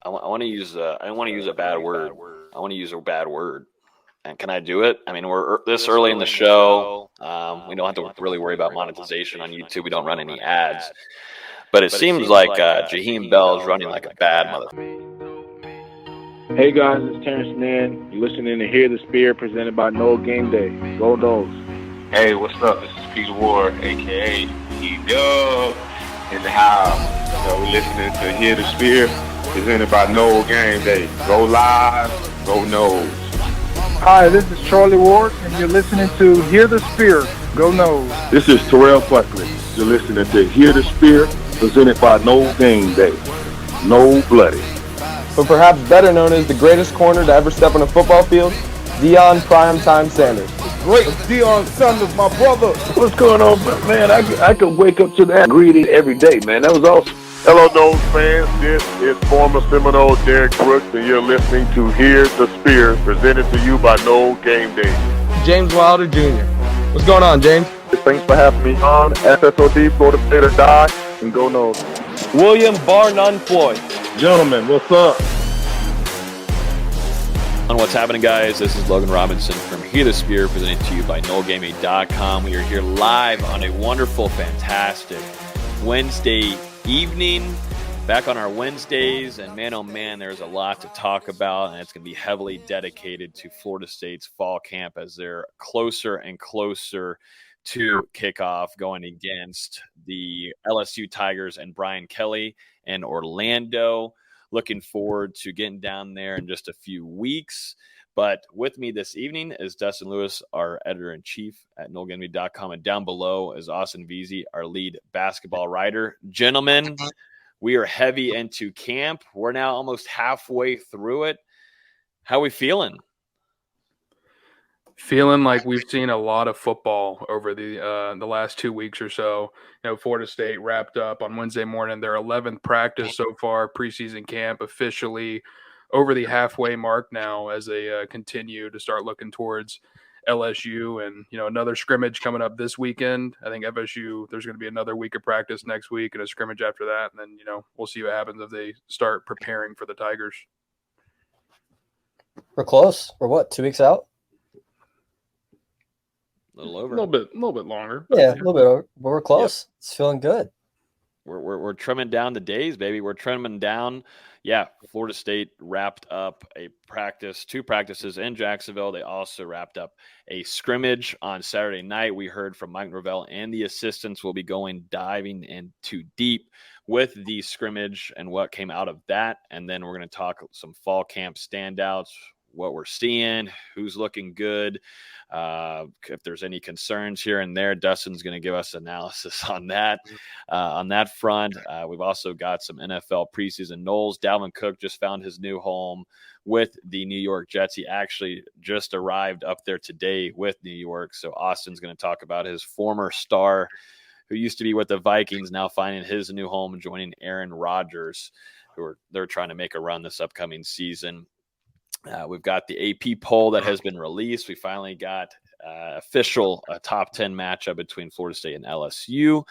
I want to use I don't want to use a bad word. I want to use a bad word. And can I do it? I mean, we're this early in the show. We don't have to really worry about monetization on YouTube. We don't run any ads. But it seems like Jaheim Bell is running like a bad mother. Hey guys, it's Terrence Nan. You're listening to Hear the Spear presented by Noles Game Day. Go Noles. Hey, what's up? This is Peter Ward, aka E-Dub, in the house. We're listening to Hear the Spear presented by Noles Game Day. Go live, go Noles. Hi, this is Charlie Ward, and you're listening to Hear the Spear. Go Noles. This is Terrell Buckley. You're listening to Hear the Spear presented by Noles Game Day. No Bloody. But perhaps better known as the greatest corner to ever step on a football field, Deion Primetime Sanders. Great Deion Sanders, my brother. What's going on, man? I could wake up to that greeting every day, man. That was awesome. Hello, Noles fans. This is former Seminole Derek Brooks, and you're listening to Hear the Spear, presented to you by Noles Game Day. James Wilder Jr. What's going on, James? Thanks for having me on. FSOD, Florida State or Die, and go Noles. William Bar None Floyd. Gentlemen, what's up? And what's happening, guys? This is Logan Robinson from Hear the Spear, presented to you by NoleGaming.com. We are here live on a wonderful, fantastic Wednesday evening. Back on our Wednesdays, and man, oh man, there's a lot to talk about, and it's going to be heavily dedicated to Florida State's fall camp as they're closer and closer to kickoff, going against the LSU Tigers and Brian Kelly in Orlando. Looking forward to getting down there in just a few weeks. But with me this evening is Dustin Lewis, our editor-in-chief at NoleGaming.com, and down below is Austin Veazey, our lead basketball writer. Gentlemen, we are heavy into camp. We're now almost halfway through it. How are we feeling? Feeling like we've seen a lot of football over the last 2 weeks or so. Florida State wrapped up on Wednesday morning their 11th practice so far, preseason camp officially over the halfway mark now as they continue to start looking towards LSU and, another scrimmage coming up this weekend. I think FSU, there's going to be another week of practice next week and a scrimmage after that. And then, we'll see what happens if they start preparing for the Tigers. We're close. We're what, 2 weeks out? A little over. A little bit longer. Yeah, a little bit over. But we're close. Yep. It's feeling good. We're trimming down the days, baby. We're trimming down. Yeah, Florida State wrapped up two practices in Jacksonville. They also wrapped up a scrimmage on Saturday night. We heard from Mike Norvell and the assistants. Will be diving into deep with the scrimmage and what came out of that. And then we're going to talk some fall camp standouts, what we're seeing, who's looking good. If there's any concerns here and there, Dustin's going to give us analysis on that. On that front, we've also got some NFL preseason Noles. Dalvin Cook just found his new home with the New York Jets. He actually just arrived up there today with New York. So Austin's going to talk about his former star who used to be with the Vikings, now finding his new home and joining Aaron Rodgers, they're trying to make a run this upcoming season. We've got the AP poll that has been released. We finally got official top 10 matchup between Florida State and LSU.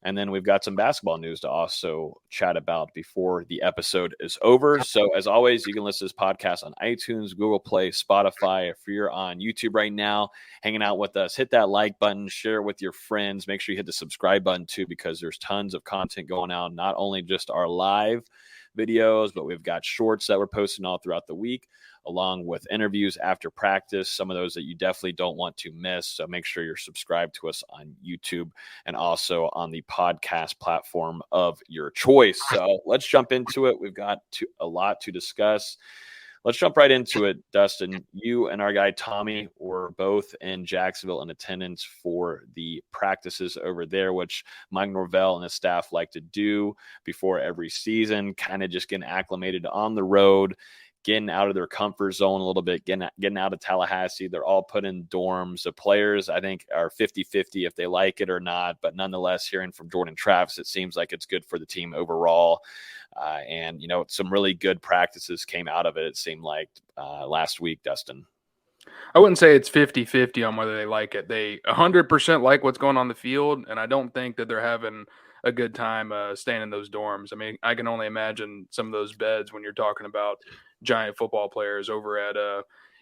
And then we've got some basketball news to also chat about before the episode is over. So as always, you can listen to this podcast on iTunes, Google Play, Spotify. If you're on YouTube right now, hanging out with us, hit that like button, share it with your friends. Make sure you hit the subscribe button too, because there's tons of content going out, not only just our live videos, but we've got shorts that we're posting all throughout the week, along with interviews after practice, some of those that you definitely don't want to miss. So make sure you're subscribed to us on YouTube and also on the podcast platform of your choice. So let's jump into it. We've got a lot to discuss. Let's jump right into it. Dustin, you and our guy Tommy were both in Jacksonville in attendance for the practices over there, which Mike Norvell and his staff like to do before every season, kind of just getting acclimated on the road, getting out of their comfort zone a little bit, getting out of Tallahassee. They're all put in dorms. The players, I think, are 50-50 if they like it or not. But nonetheless, hearing from Jordan Travis, it seems like it's good for the team overall. And, some really good practices came out of it, it seemed like, last week, Dustin. I wouldn't say it's 50-50 on whether they like it. They 100% like what's going on the field, and I don't think that they're having a good time staying in those dorms. I mean, I can only imagine some of those beds when you're talking about giant football players over at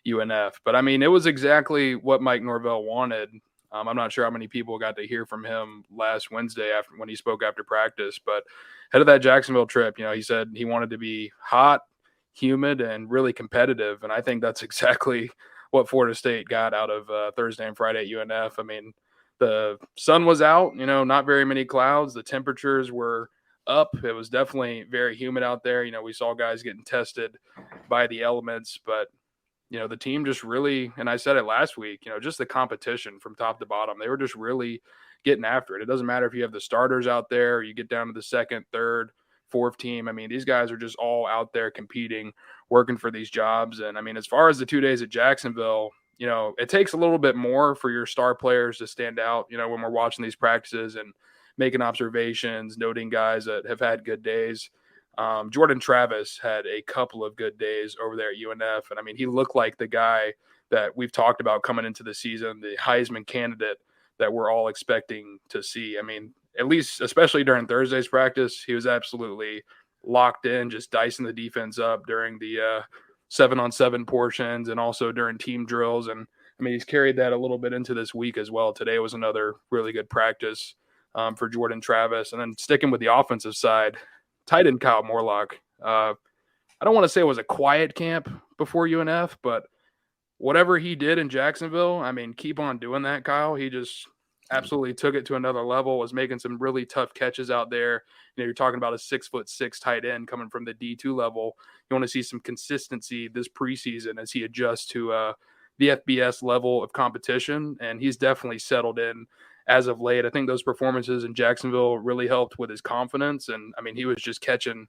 UNF. But I mean, it was exactly what Mike Norvell wanted. I'm not sure how many people got to hear from him last Wednesday after when he spoke after practice, but ahead of that Jacksonville trip, he said he wanted to be hot, humid, and really competitive. And I think that's exactly what Florida State got out of Thursday and Friday at UNF. I mean, the sun was out, not very many clouds. The temperatures were up. It was definitely very humid out there. We saw guys getting tested by the elements, but the team just really, and I said it last week, just the competition from top to bottom, they were just really getting after it. It doesn't matter if you have the starters out there, or you get down to the second, third, fourth team. I mean, these guys are just all out there competing, working for these jobs. And I mean, as far as the 2 days at Jacksonville, it takes a little bit more for your star players to stand out, when we're watching these practices and making observations, noting guys that have had good days. Jordan Travis had a couple of good days over there at UNF. And I mean, he looked like the guy that we've talked about coming into the season, the Heisman candidate that we're all expecting to see. I mean, at least, especially during Thursday's practice, he was absolutely locked in, just dicing the defense up during the 7-on-7 portions and also during team drills. And I mean, he's carried that a little bit into this week as well. Today was another really good practice for Jordan Travis. And then sticking with the offensive side, tight end Kyle Morlock. I don't want to say it was a quiet camp before UNF, but whatever he did in Jacksonville, I mean, keep on doing that, Kyle. He just absolutely took it to another level, was making some really tough catches out there. You're talking about a 6'6" tight end coming from the D2 level. You want to see some consistency this preseason as he adjusts to the FBS level of competition, and he's definitely settled in as of late. I think those performances in Jacksonville really helped with his confidence. And I mean, he was just catching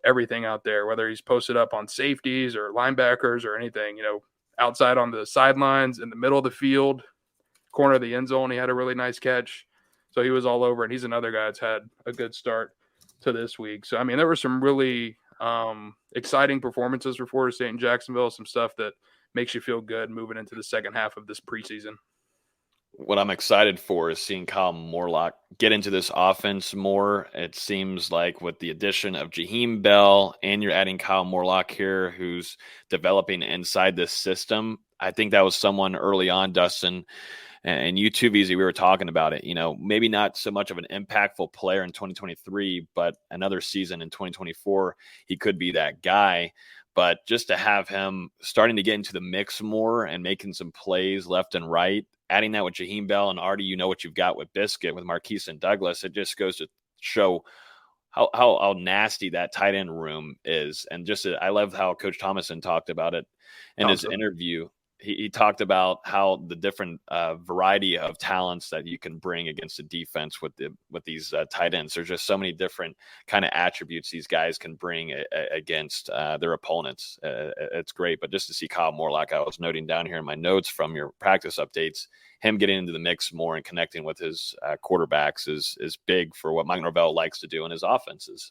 everything out there, whether he's posted up on safeties or linebackers or anything, outside on the sidelines, in the middle of the field, corner of the end zone. He had a really nice catch. So he was all over, and he's another guy that's had a good start to this week. So, I mean, there were some really exciting performances for Florida State and Jacksonville, some stuff that makes you feel good moving into the second half of this preseason. What I'm excited for is seeing Kyle Morlock get into this offense more. It seems like with the addition of Jaheim Bell, and you're adding Kyle Morlock here, who's developing inside this system. I think that was someone early on, Dustin, and you too, VZ, we were talking about it. Maybe not so much of an impactful player in 2023, but another season in 2024, he could be that guy. But just to have him starting to get into the mix more and making some plays left and right, adding that with Jaheim Bell, and already what you've got with Biscuit, with Marquise and Douglas, it just goes to show how nasty that tight end room is. And just I love how Coach Thomason talked about it in his interview. He talked about how the different variety of talents that you can bring against a defense with these tight ends. There's just so many different kind of attributes these guys can bring against their opponents. It's great. But just to see Kyle Morlock, I was noting down here in my notes from your practice updates, him getting into the mix more and connecting with his quarterbacks is big for what Mike Norvell likes to do in his offenses.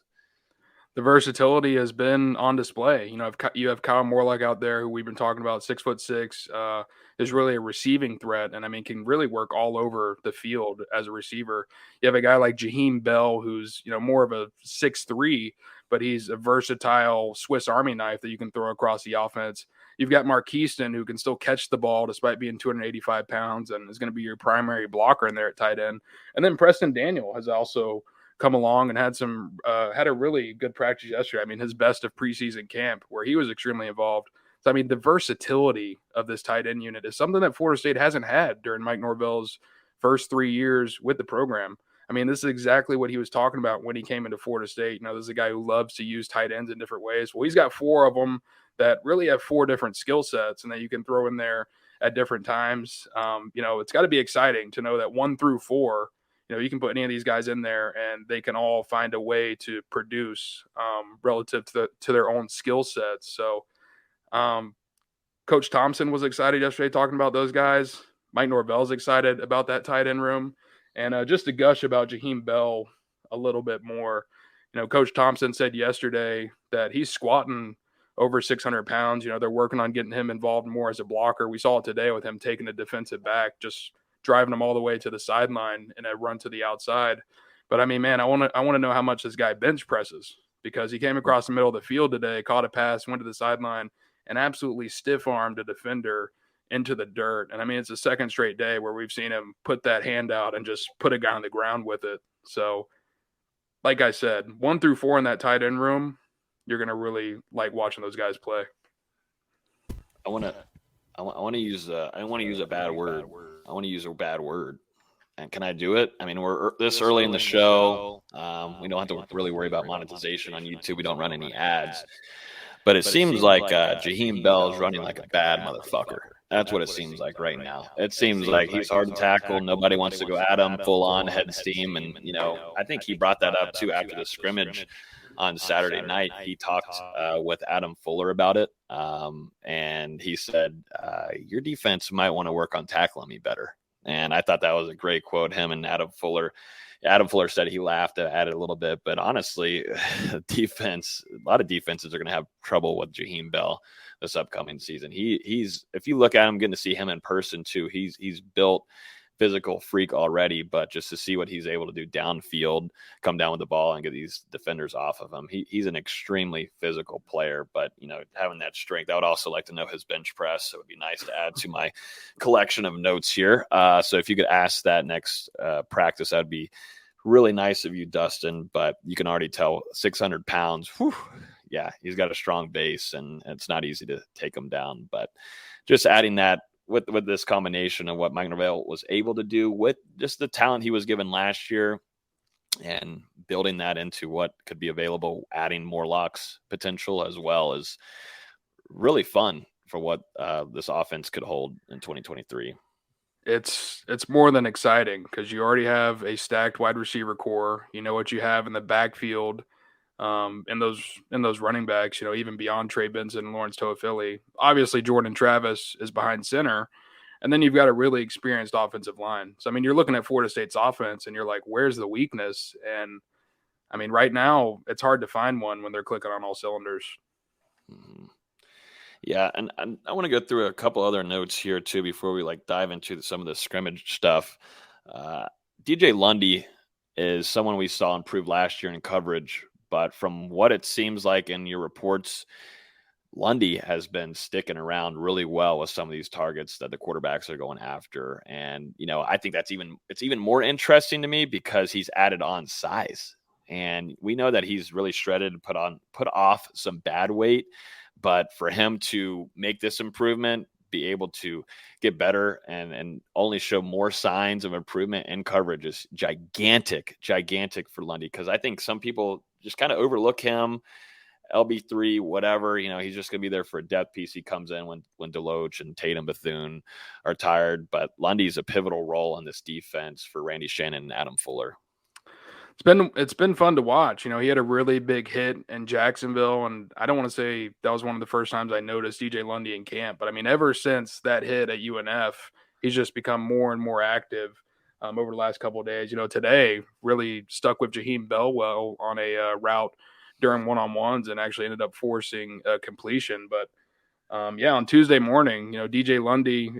The versatility has been on display. If you have Kyle Morlock out there, who we've been talking about, 6'6", is really a receiving threat, and I mean can really work all over the field as a receiver. You have a guy like Jaheim Bell, who's more of a 6'3", but he's a versatile Swiss Army knife that you can throw across the offense. You've got Marquise, who can still catch the ball despite being 285 pounds, and is going to be your primary blocker in there at tight end. And then Preston Daniel has also come along and had a really good practice yesterday. I mean, his best of preseason camp, where he was extremely involved. So, I mean, the versatility of this tight end unit is something that Florida State hasn't had during Mike Norvell's first 3 years with the program. I mean, this is exactly what he was talking about when he came into Florida State. This is a guy who loves to use tight ends in different ways. Well, he's got 4 of them that really have 4 different skill sets and that you can throw in there at different times. It's got to be exciting to know that 1 through 4, you can put any of these guys in there and they can all find a way to produce relative to their own skill sets. So Coach Thompson was excited yesterday talking about those guys. Mike Norvell's excited about that tight end room. And just to gush about Jaheim Bell a little bit more, Coach Thompson said yesterday that he's squatting over 600 pounds. They're working on getting him involved more as a blocker. We saw it today with him taking a defensive back, just driving him all the way to the sideline in a run to the outside. But I mean, man, I want to know how much this guy bench presses, because he came across the middle of the field today, caught a pass, went to the sideline, and absolutely stiff-armed a defender into the dirt. And I mean, it's the second straight day where we've seen him put that hand out and just put a guy on the ground with it. So, like I said, 1 through 4 in that tight end room, you're going to really like watching those guys play. I want to use I don't want to use a bad word. I want to use a bad word. And can I do it? I mean, we're this early in the show. We don't have to really worry about monetization on YouTube. We don't run any ads. But it seems like Jaheim Bell is running like a bad motherfucker. That's what it seems like right now. It seems like he's hard to tackle. Nobody wants to go at him full on head steam. And, I think he brought that up too after the scrimmage on Saturday night. He talked with Adam Fuller about it. And he said, your defense might want to work on tackling me better. And I thought that was a great quote, him and Adam Fuller. Adam Fuller said he laughed at it a little bit, but honestly, a lot of defenses are going to have trouble with Jaheim Bell this upcoming season. He's if you look at him, getting to see him in person too, he's built physical freak already, but just to see what he's able to do downfield, come down with the ball and get these defenders off of him. He's an extremely physical player, but having that strength, I would also like to know his bench press. So it would be nice to add to my collection of notes here. So if you could ask that next practice, that'd be really nice of you, Dustin, but you can already tell 600 pounds. Whew, yeah, he's got a strong base and it's not easy to take him down, but just adding that with this combination of what Mike Norvell was able to do with just the talent he was given last year and building that into what could be available, adding more locks potential as well, is really fun for what this offense could hold in 2023. It's more than exciting because you already have a stacked wide receiver core. You know what you have in the backfield, in those running backs, even beyond Trey Benson and Lawrence Toafili. Obviously, Jordan Travis is behind center, and then you've got a really experienced offensive line. So, I mean, you're looking at Florida State's offense, and you're like, where's the weakness? And, I mean, right now, it's hard to find one when they're clicking on all cylinders. Mm-hmm. Yeah, and I want to go through a couple other notes here too before we dive into some of the scrimmage stuff. DJ Lundy is someone we saw improve last year in coverage, but from what it seems like in your reports, Lundy has been sticking around really well with some of these targets that the quarterbacks are going after. And, I think it's even more interesting to me because he's added on size. And we know that he's really shredded and put off some bad weight. But for him to make this improvement, be able to get better and only show more signs of improvement in coverage is gigantic for Lundy. Because I think some people just kind of overlook him, LB3, whatever. He's just going to be there for a depth piece. He comes in when Deloach and Tatum Bethune are tired. But Lundy's a pivotal role in this defense for Randy Shannon and Adam Fuller. It's been fun to watch. He had a really big hit in Jacksonville, and I don't want to say that was one of the first times I noticed DJ Lundy in camp, but I mean, ever since that hit at UNF, he's just become more and more active over the last couple of days. Today really stuck with Jaheim Bell well on a route during one-on-ones and actually ended up forcing a completion. But on Tuesday morning, DJ Lundy,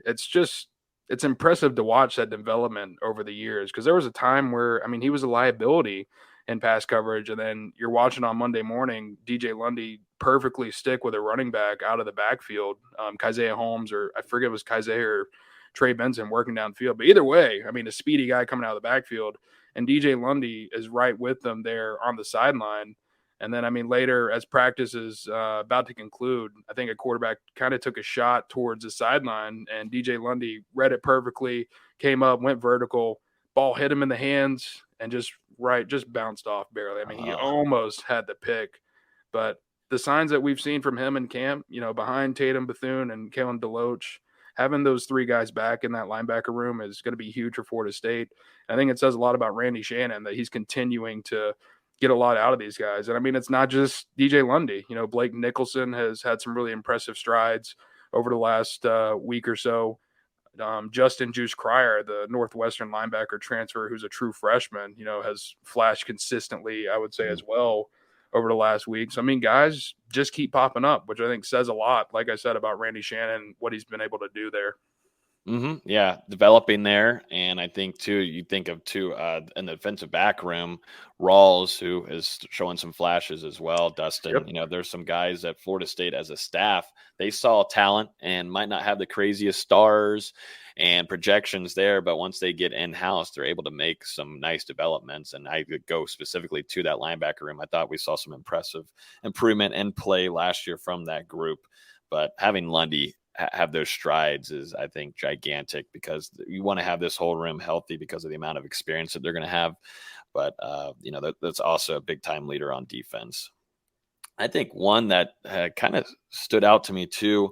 it's impressive to watch that development over the years, because there was a time where, I mean, he was a liability in pass coverage, and then you're watching on Monday morning DJ Lundy perfectly stick with a running back out of the backfield, Kaizeah Holmes, or I forget if it was Kaizeah or Trey Benson working downfield. But either way, I mean, a speedy guy coming out of the backfield, and DJ Lundy is right with them there on the sideline. And then, I mean, later as practice is about to conclude, I think a quarterback kind of took a shot towards the sideline, and DJ Lundy read it perfectly, came up, went vertical, ball hit him in the hands, and just bounced off barely. I mean, he almost had the pick. But the signs that we've seen from him in camp, behind Tatum Bethune and Kalen Deloach, having those three guys back in that linebacker room is going to be huge for Florida State. I think it says a lot about Randy Shannon that he's continuing to get a lot out of these guys. And I mean, it's not just DJ Lundy. Blake Nicholson has had some really impressive strides over the last week or so. Justin Juice Cryer, the Northwestern linebacker transfer, who's a true freshman, has flashed consistently, I would say, as well over the last week. So, I mean, guys just keep popping up, which I think says a lot, like I said, about Randy Shannon, what he's been able to do there. Yeah, developing there, and I think too. You think of in the defensive back room, Rawls, who is showing some flashes as well. Dustin, Yep. there's some guys at Florida State as a staff. They saw talent and might not have the craziest stars and projections there, but once they get in house, they're able to make some nice developments. And I could go specifically to that linebacker room. I thought we saw some impressive improvement in play last year from that group, but having Lundy have those strides is, I think, gigantic, because you want to have this whole room healthy because of the amount of experience that they're going to have. But, that's also a big time leader on defense. I think one that kind of stood out to me too,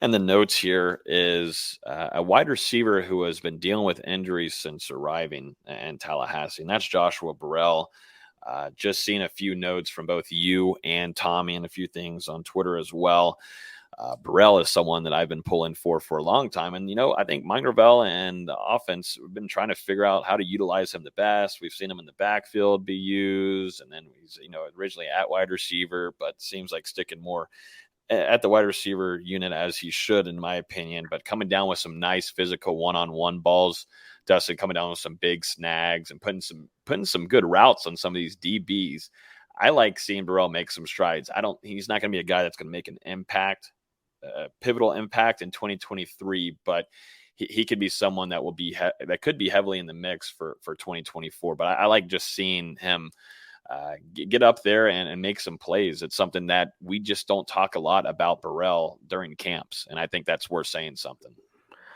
and the notes here, is a wide receiver who has been dealing with injuries since arriving in Tallahassee, and that's Joshua Burrell. Just seeing a few notes from both you and Tommy and a few things on Twitter as well. Burrell is someone that I've been pulling for a long time. And, I think Mike Norvell and the offense have been trying to figure out how to utilize him the best. We've seen him in the backfield be used, and then he's, originally at wide receiver, but seems like sticking more at the wide receiver unit as he should, in my opinion, but coming down with some nice physical one-on-one balls. Dustin coming down with some big snags and putting some good routes on some of these DBs. I like seeing Burrell make some strides. He's not going to be a guy that's going to make an impact, pivotal impact in 2023, but he could be someone that will be that could be heavily in the mix for 2024. But I like just seeing him get up there and make some plays. It's something that we just don't talk a lot about Burrell during camps, and I think that's worth saying something.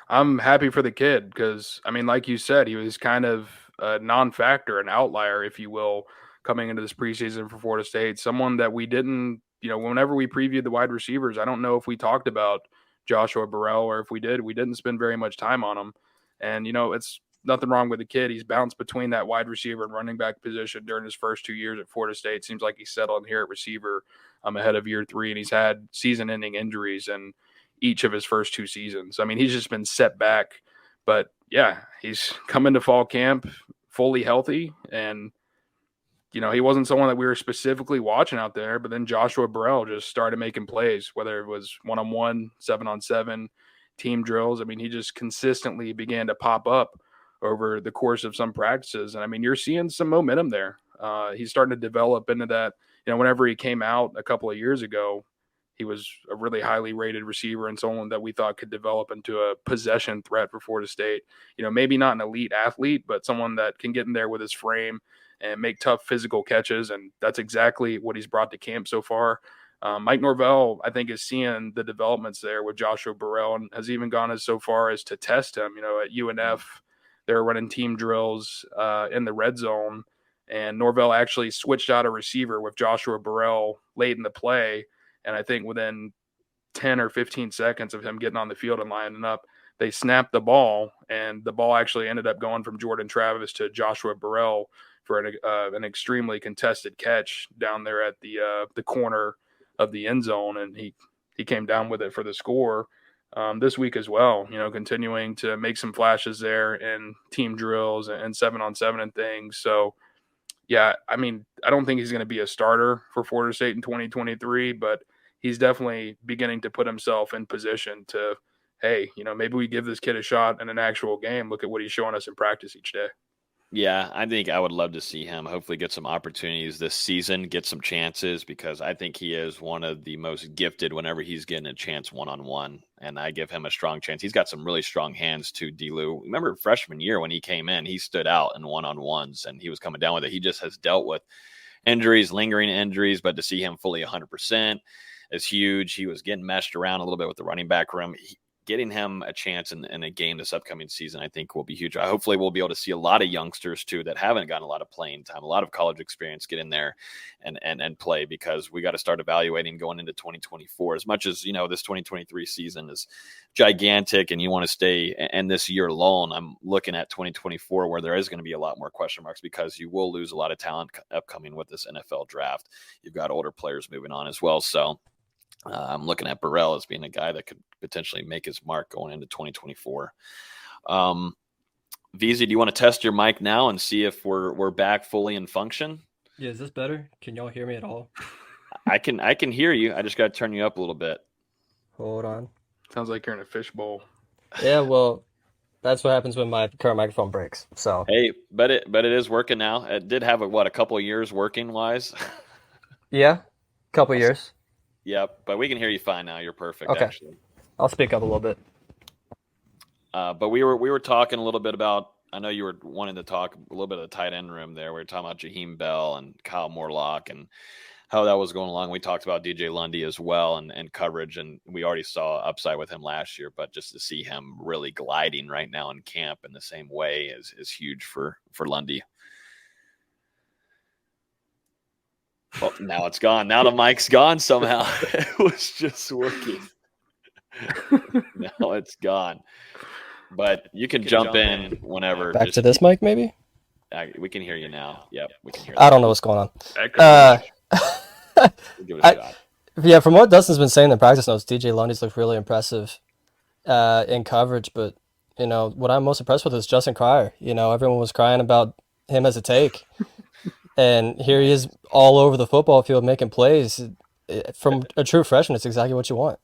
I'm happy for the kid because, like you said, he was kind of a non-factor, an outlier, if you will, coming into this preseason for Florida State. Someone that we didn't, whenever we previewed the wide receivers, I don't know if we talked about Joshua Burrell, or if we didn't spend very much time on him. And, it's nothing wrong with the kid. He's bounced between that wide receiver and running back position during his first 2 years at Florida State. Seems like he settled here at receiver ahead of year 3, and he's had season-ending injuries in each of his first 2 seasons. He's just been set back. But, yeah, he's come into fall camp fully healthy, and he wasn't someone that we were specifically watching out there, but then Joshua Burrell just started making plays, whether it was 1-on-1, 7-on-7, team drills. He just consistently began to pop up over the course of some practices. And you're seeing some momentum there. He's starting to develop into that. Whenever he came out a couple of years ago, he was a really highly rated receiver and someone that we thought could develop into a possession threat for Florida State. Maybe not an elite athlete, but someone that can get in there with his frame and make tough physical catches. And that's exactly what he's brought to camp so far. Mike Norvell, I think, is seeing the developments there with Joshua Burrell, and has even gone so far as to test him. At UNF, they're running team drills in the red zone, and Norvell actually switched out a receiver with Joshua Burrell late in the play. And I think within 10 or 15 seconds of him getting on the field and lining up, they snapped the ball, and the ball actually ended up going from Jordan Travis to Joshua Burrell for an extremely contested catch down there at the corner of the end zone, and he came down with it for the score this week as well. Continuing to make some flashes there in team drills and 7-on-7 and things. So, yeah, I don't think he's going to be a starter for Florida State in 2023, but he's definitely beginning to put himself in position to, hey, maybe we give this kid a shot in an actual game. Look at what he's showing us in practice each day. Yeah, I think I would love to see him hopefully get some opportunities this season, get some chances, because I think he is one of the most gifted whenever he's getting a chance one-on-one, and I give him a strong chance. He's got some really strong hands too, D-Lou. Remember freshman year when he came in, he stood out in one-on-ones, and he was coming down with it. He just has dealt with injuries, lingering injuries, but to see him fully 100% is huge. He was getting meshed around a little bit with the running back room. Getting him a chance in a game this upcoming season, I think, will be huge. Hopefully we'll be able to see a lot of youngsters too that haven't gotten a lot of playing time, a lot of college experience, get in there and play, because we got to start evaluating going into 2024. As much as, this 2023 season is gigantic and you want to stay in this year alone, I'm looking at 2024 where there is going to be a lot more question marks, because you will lose a lot of talent upcoming with this NFL draft. You've got older players moving on as well. So I'm looking at Burrell as being a guy that could potentially make his mark going into 2024. VZ, do you want to test your mic now and see if we're back fully in function? Yeah, is this better? Can y'all hear me at all? I can hear you. I just got to turn you up a little bit. Hold on. Sounds like you're in a fishbowl. Yeah, well, That's what happens when my current microphone breaks. So Hey, but it is working now. It did have a couple of years working wise. yeah, couple years. Yep, but we can hear you fine now. You're perfect, Okay, actually. I'll speak up a little bit. But we were talking a little bit about. I know you were wanting to talk a little bit of the tight end room there. We were talking about Jaheim Bell and Kyle Morlock and how that was going along. We talked about DJ Lundy as well and coverage, and we already saw upside with him last year. But just to see him really gliding right now in camp in the same way is huge for Lundy. Well, now it's gone. Now the mic's gone somehow. It was just working. Now it's gone. But you can jump in whenever. Back to this mic, maybe? We can hear you now. Yep, we can hear I don't know what's going on. Give it a shot. Yeah, from what Dustin's been saying in the practice notes, DJ Lundy's looked really impressive in coverage. But, what I'm most impressed with is Justin Cryer. Everyone was crying about him as a take. And here he is all over the football field making plays. From a true freshman, it's exactly what you want.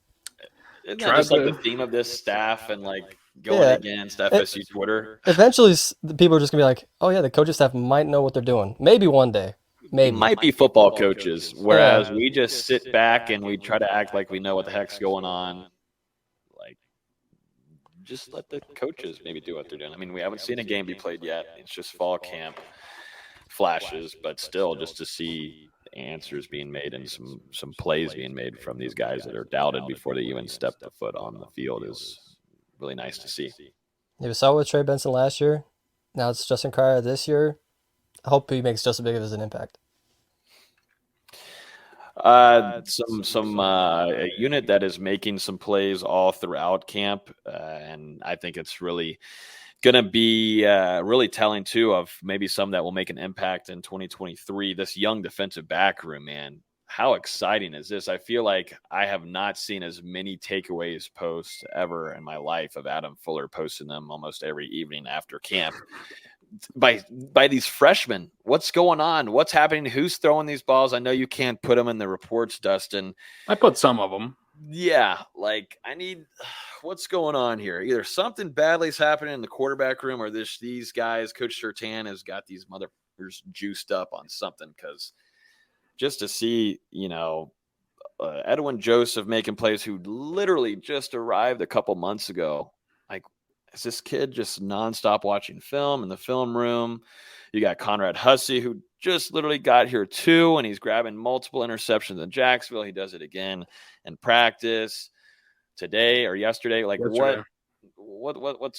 Isn't that just like the theme of this staff and like going against FSU Twitter? Eventually, the people are just going to be like, oh, yeah, the coaching staff might know what they're doing. Maybe one day. Maybe. They might be football coaches, whereas we just sit back and we try to act like we know what the heck's going on. Like, just let the coaches maybe do what they're doing. I mean, we haven't seen a game be played yet. It's just fall camp flashes, but still just to see answers being made and some plays being made from these guys that are doubted before they even step the foot on the field is really nice to see. You saw it with Trey Benson last year. Now it's Justin Cryer this year. I hope he makes just as big of an impact. A unit that is making some plays all throughout camp, and I think it's really going to be really telling too of maybe some that will make an impact in 2023. This young defensive back room, man, how exciting is this? I feel like I have not seen as many takeaways posts ever in my life of Adam Fuller posting them almost every evening after camp. By these freshmen, what's going on? What's happening? Who's throwing these balls? I know you can't put them in the reports, Dustin. I put some of them. Yeah, like I need what's going on here? Either something badly is happening in the quarterback room, or these guys, Coach Surtain has got these motherfuckers juiced up on something. Because just to see, Edwin Joseph making plays, who literally just arrived a couple months ago, like. Is this kid just nonstop watching film in the film room? You got Conrad Hussey, who just literally got here too, and he's grabbing multiple interceptions in Jacksonville. He does it again in practice today or yesterday. Like what's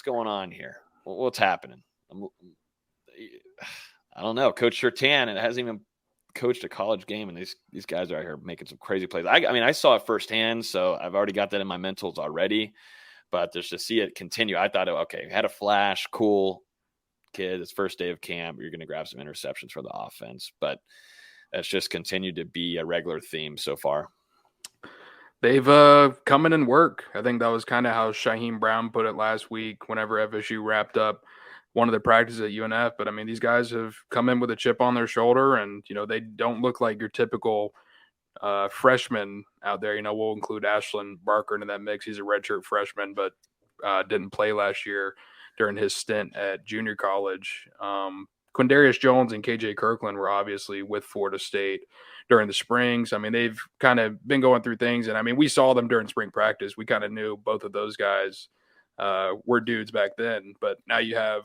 going on here? What's happening? I don't know. Coach Surtain, and it hasn't even coached a college game, and these guys are out here making some crazy plays. I mean, I saw it firsthand, so I've already got that in my mentals already. But just to see it continue, I thought, okay, had a flash, cool kid. It's first day of camp. You're going to grab some interceptions for the offense. But it's just continued to be a regular theme so far. They've come in and work. I think that was kind of how Shyheim Brown put it last week whenever FSU wrapped up one of the practices at UNF. But, I mean, these guys have come in with a chip on their shoulder, and, they don't look like your typical freshmen out there. We'll include Ashlyn Barker into that mix. He's a redshirt freshman, but didn't play last year during his stint at junior college. Quindarius Jones and KJ Kirkland were obviously with Florida State during the springs. I mean, they've kind of been going through things, and I mean, we saw them during spring practice. We kind of knew both of those guys were dudes back then, but now you have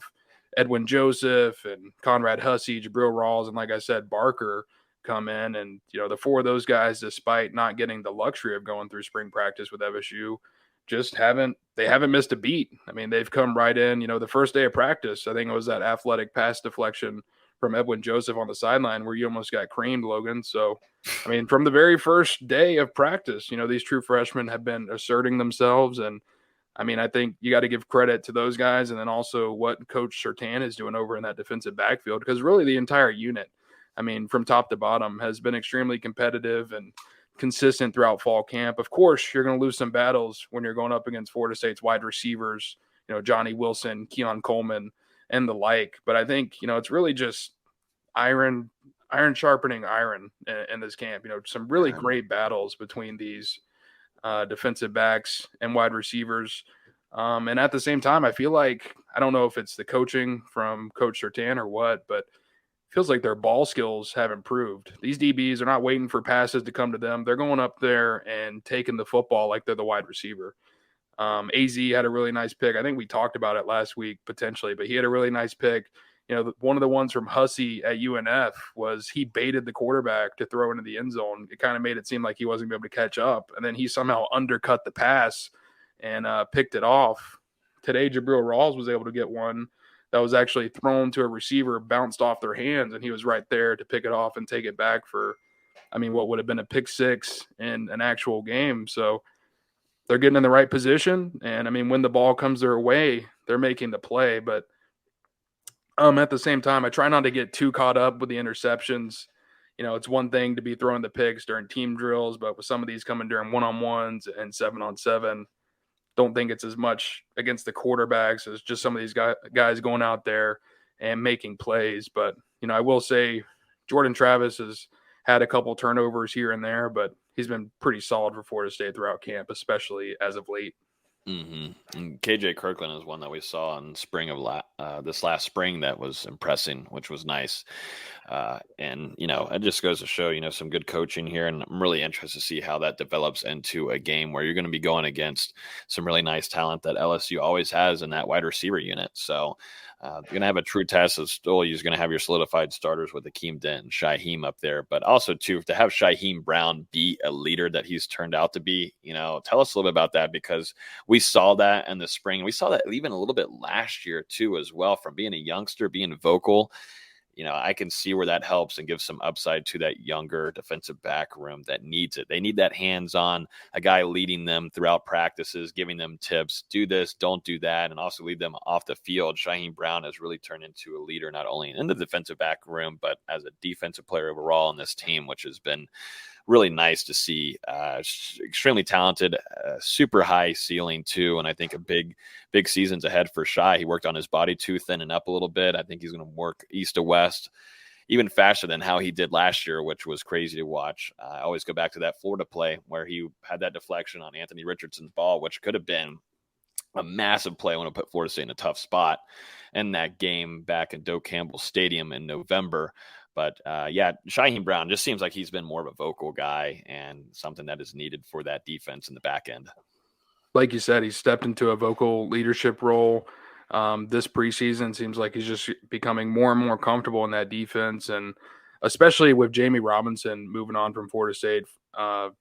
Edwin Joseph and Conrad Hussey, Jabril Rawls, and like I said, Barker come in, and the four of those guys, despite not getting the luxury of going through spring practice with FSU, just haven't missed a beat. I mean, they've come right in. The first day of practice, I think it was that athletic pass deflection from Edwin Joseph on the sideline where you almost got creamed, Logan. So, I mean, from the very first day of practice, these true freshmen have been asserting themselves, and I mean, I think you got to give credit to those guys, and then also what Coach Surtain is doing over in that defensive backfield, because really the entire unit, I mean, from top to bottom, has been extremely competitive and consistent throughout fall camp. Of course, you're going to lose some battles when you're going up against Florida State's wide receivers, Johnny Wilson, Keon Coleman, and the like. But I think, it's really just iron sharpening iron in this camp. Some really great battles between these defensive backs and wide receivers. And at the same time, I feel like, I don't know if it's the coaching from Coach Surtain or what, but it feels like their ball skills have improved. These DBs are not waiting for passes to come to them. They're going up there and taking the football like they're the wide receiver. AZ had a really nice pick. I think we talked about it last week potentially, but he had a really nice pick. One of the ones from Hussey at UNF was he baited the quarterback to throw into the end zone. It kind of made it seem like he wasn't going to be able to catch up, and then he somehow undercut the pass and picked it off. Today, Jabril Rawls was able to get one that was actually thrown to a receiver, bounced off their hands, and he was right there to pick it off and take it back for, what would have been a pick six in an actual game. So they're getting in the right position, and when the ball comes their way, they're making the play. But at the same time, I try not to get too caught up with the interceptions. It's one thing to be throwing the picks during team drills, but with some of these coming during one-on-ones and 7-on-7, don't think it's as much against the quarterbacks as just some of these guys going out there and making plays. But, I will say Jordan Travis has had a couple turnovers here and there, but he's been pretty solid for Florida State throughout camp, especially as of late. Mm-hmm. And KJ Kirkland is one that we saw in spring of this last spring that was impressing, which was nice. And it just goes to show, some good coaching here. And I'm really interested to see how that develops into a game where you're going to be going against some really nice talent that LSU always has in that wide receiver unit. So you're going to have a true test of still. You're going to have your solidified starters with Akeem Dent, Shaheem up there, but also too, to have Shaheem Brown be a leader that he's turned out to be, tell us a little bit about that, because we saw that in the spring. We saw that even a little bit last year too, as well, from being a youngster, being vocal. I can see where that helps and gives some upside to that younger defensive back room that needs it. They need that hands-on, a guy leading them throughout practices, giving them tips, do this, don't do that, and also lead them off the field. Shaheem Brown has really turned into a leader, not only in the defensive back room, but as a defensive player overall in this team, which has been really nice to see. Extremely talented, super high ceiling too, and I think a big seasons ahead for Shy. He worked on his body too, thinning up a little bit. I think he's going to work east to west even faster than how he did last year, which was crazy to watch. I always go back to that Florida play where he had that deflection on Anthony Richardson's ball, which could have been a massive play when it put Florida State in a tough spot in that game back in Doak Campbell Stadium in November. But Shaheem Brown just seems like he's been more of a vocal guy and something that is needed for that defense in the back end. Like you said, he stepped into a vocal leadership role this preseason. Seems like he's just becoming more and more comfortable in that defense. And especially with Jamie Robinson moving on from Florida State, the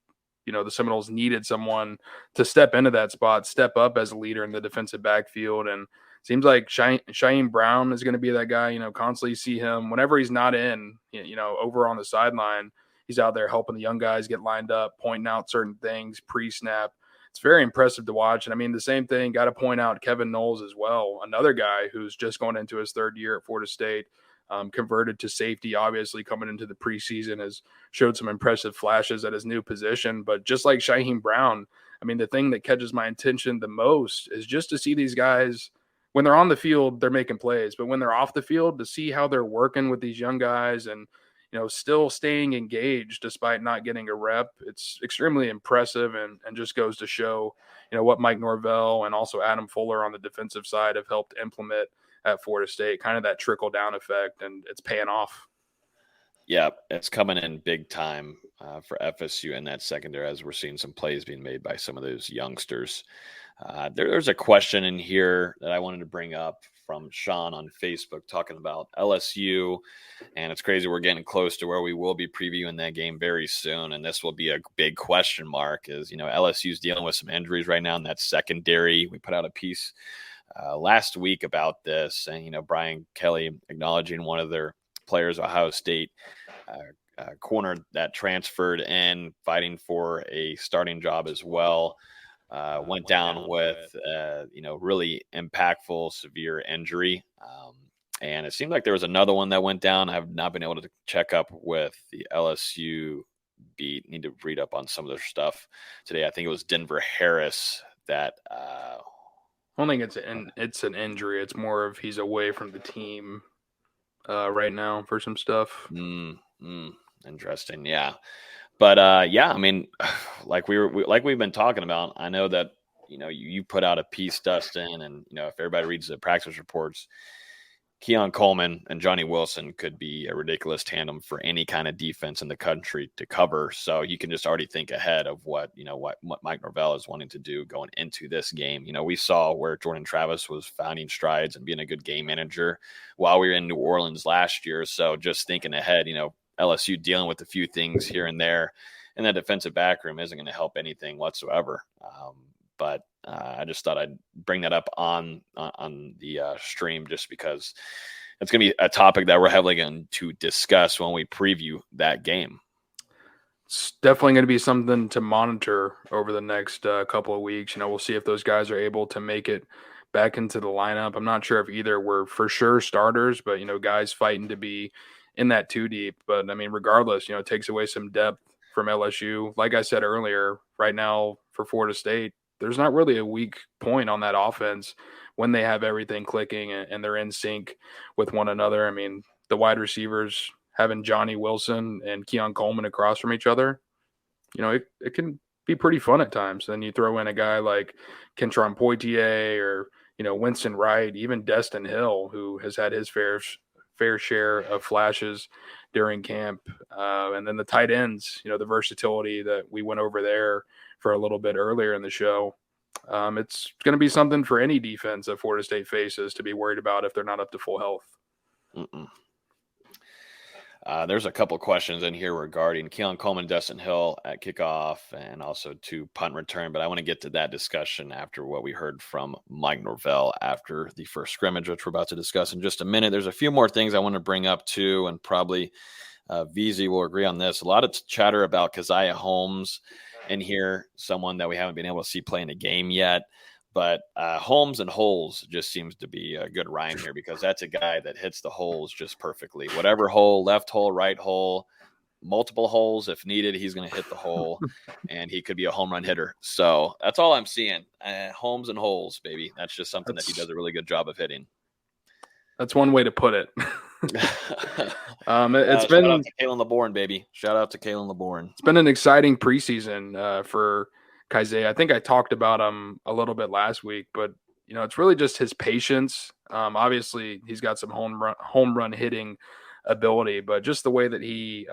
Seminoles needed someone to step into that spot, step up as a leader in the defensive backfield. And seems like Shaheem Brown is going to be that guy. Constantly see him whenever he's not in, over on the sideline, he's out there helping the young guys get lined up, pointing out certain things pre-snap. It's very impressive to watch. And the same thing, got to point out Kevin Noles as well, another guy who's just going into his third year at Florida State, converted to safety, obviously coming into the preseason, has showed some impressive flashes at his new position. But just like Shaheem Brown, the thing that catches my attention the most is just to see these guys, when they're on the field, they're making plays, but when they're off the field, to see how they're working with these young guys and, still staying engaged despite not getting a rep, it's extremely impressive and just goes to show, what Mike Norvell and also Adam Fuller on the defensive side have helped implement at Florida State, kind of that trickle down effect, and it's paying off. Yeah, it's coming in big time for FSU in that secondary as we're seeing some plays being made by some of those youngsters. There's a question in here that I wanted to bring up from Sean on Facebook talking about LSU, and it's crazy. We're getting close to where we will be previewing that game very soon, and this will be a big question mark. Is LSU's dealing with some injuries right now in that secondary. We put out a piece last week about this, and Brian Kelly acknowledging one of their players, Ohio State corner that transferred in, fighting for a starting job as well. Went down with, really impactful, severe injury. And it seemed like there was another one that went down. I've not been able to check up with the LSU beat. Need to read up on some of their stuff today. I think it was Denver Harris that. I don't think it's an injury. It's more of he's away from the team right now for some stuff. Interesting. Yeah. But like we've been talking about, I know that you put out a piece, Dustin, and if everybody reads the practice reports, Keon Coleman and Johnny Wilson could be a ridiculous tandem for any kind of defense in the country to cover. So you can just already think ahead of what Mike Norvell is wanting to do going into this game. We saw where Jordan Travis was finding strides and being a good game manager while we were in New Orleans last year. So just thinking ahead, LSU dealing with a few things here and there, and that defensive back room isn't going to help anything whatsoever. But I just thought I'd bring that up on the stream just because it's going to be a topic that we're heavily going to discuss when we preview that game. It's definitely going to be something to monitor over the next couple of weeks. We'll see if those guys are able to make it back into the lineup. I'm not sure if either were for sure starters, but, guys fighting to be in that 2 deep. But, regardless, it takes away some depth from LSU. Like I said earlier, right now for Florida State, there's not really a weak point on that offense when they have everything clicking and they're in sync with one another. The wide receivers having Johnny Wilson and Keon Coleman across from each other, it can be pretty fun at times. Then you throw in a guy like Kentron Poitier or, Winston Wright, even Dustin Hill, who has had his fair share of flashes during camp. And then the tight ends, the versatility that we went over there for a little bit earlier in the show. It's going to be something for any defense that Florida State faces to be worried about if they're not up to full health. There's a couple questions in here regarding Keon Coleman, Dustin Hill at kickoff, and also to punt return. But I want to get to that discussion after what we heard from Mike Norvell after the first scrimmage, which we're about to discuss in just a minute. There's a few more things I want to bring up too, and probably VZ will agree on this. A lot of chatter about Keziah Holmes in here, someone that we haven't been able to see play in a game yet. But Holmes and holes just seems to be a good rhyme here because that's a guy that hits the holes just perfectly. Whatever hole, left hole, right hole, multiple holes if needed, he's going to hit the hole, and he could be a home run hitter. So that's all I'm seeing. Holmes and holes, baby. That's just something that he does a really good job of hitting. That's one way to put it. It's been shout out to Kalen LeBourne, baby. Shout out to Kalen LeBourne. It's been an exciting preseason for Keziah. I think I talked about him a little bit last week, but it's really just his patience. Obviously, he's got some home run hitting ability, but just the way that he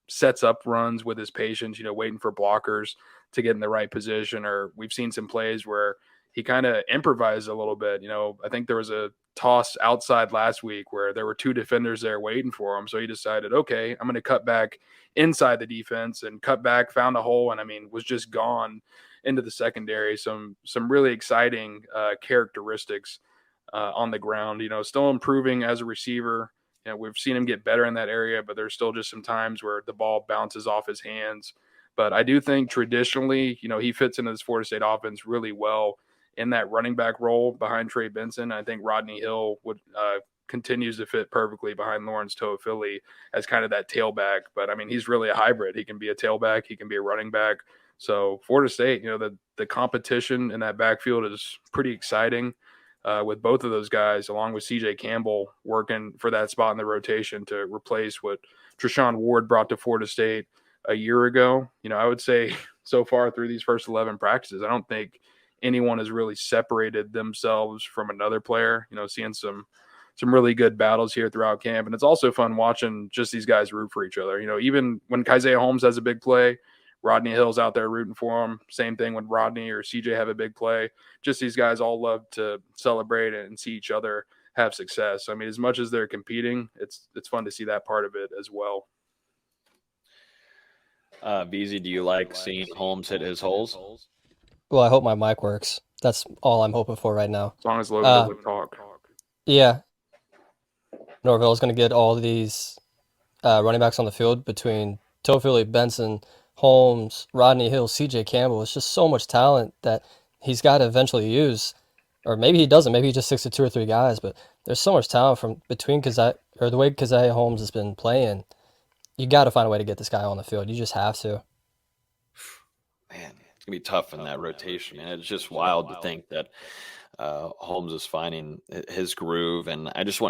sets up runs with his patience, waiting for blockers to get in the right position. Or we've seen some plays where he kind of improvised a little bit. I think there was a toss outside last week where there were 2 defenders there waiting for him. So he decided, okay, I'm going to cut back inside the defense and cut back, found a hole, and was just gone into the secondary. Some really exciting characteristics on the ground. Still improving as a receiver. We've seen him get better in that area, but there's still just some times where the ball bounces off his hands. But I do think traditionally, he fits into this Florida State offense really well in that running back role behind Trey Benson. I think Rodney Hill continues to fit perfectly behind Lawrence Toafili as kind of that tailback. But he's really a hybrid. He can be a tailback, he can be a running back. So Florida State, the competition in that backfield is pretty exciting with both of those guys, along with CJ Campbell working for that spot in the rotation to replace what Treshaun Ward brought to Florida State a year ago. I would say so far through these first 11 practices, I don't think anyone has really separated themselves from another player. Seeing some really good battles here throughout camp. And it's also fun watching just these guys root for each other. Even when Keziah Holmes has a big play, Rodney Hill's out there rooting for him. Same thing when Rodney or CJ have a big play. Just these guys all love to celebrate and see each other have success. As much as they're competing, it's fun to see that part of it as well. BZ, do you like seeing Holmes hit his holes? Well, I hope my mic works. That's all I'm hoping for right now. As long as Logan would talk. Yeah. Norvell's going to get all these running backs on the field between Toafili, Benson, Holmes, Rodney Hill, CJ Campbell. It's just so much talent that he's got to eventually use. Or maybe he doesn't. Maybe he just sticks to 2 or 3 guys. But there's so much talent from between the way Keziah Holmes has been playing. You got to find a way to get this guy on the field. You just have to. Man, it's gonna be tough in that rotation, man. It's just wild to think that Holmes is finding his groove, and I just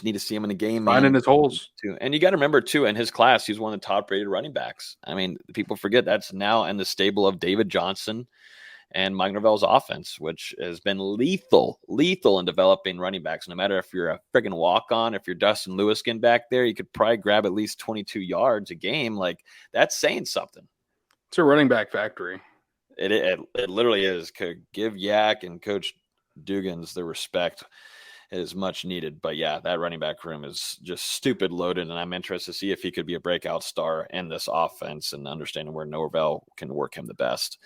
need to see him in a game, finding his holes too. And you got to remember too, in his class, he's one of the top-rated running backs. People forget that's now in the stable of David Johnson and Mike Norvell's offense, which has been lethal in developing running backs. No matter if you're a friggin' walk-on, if you're Dustin Lewiskin back there, you could probably grab at least 22 yards a game. Like, that's saying something. It's a running back factory. It literally is. Give Yak and Coach Dugans the respect. It is much needed. But yeah, that running back room is just stupid loaded, and I'm interested to see if he could be a breakout star in this offense and understanding where Norvell can work him the best.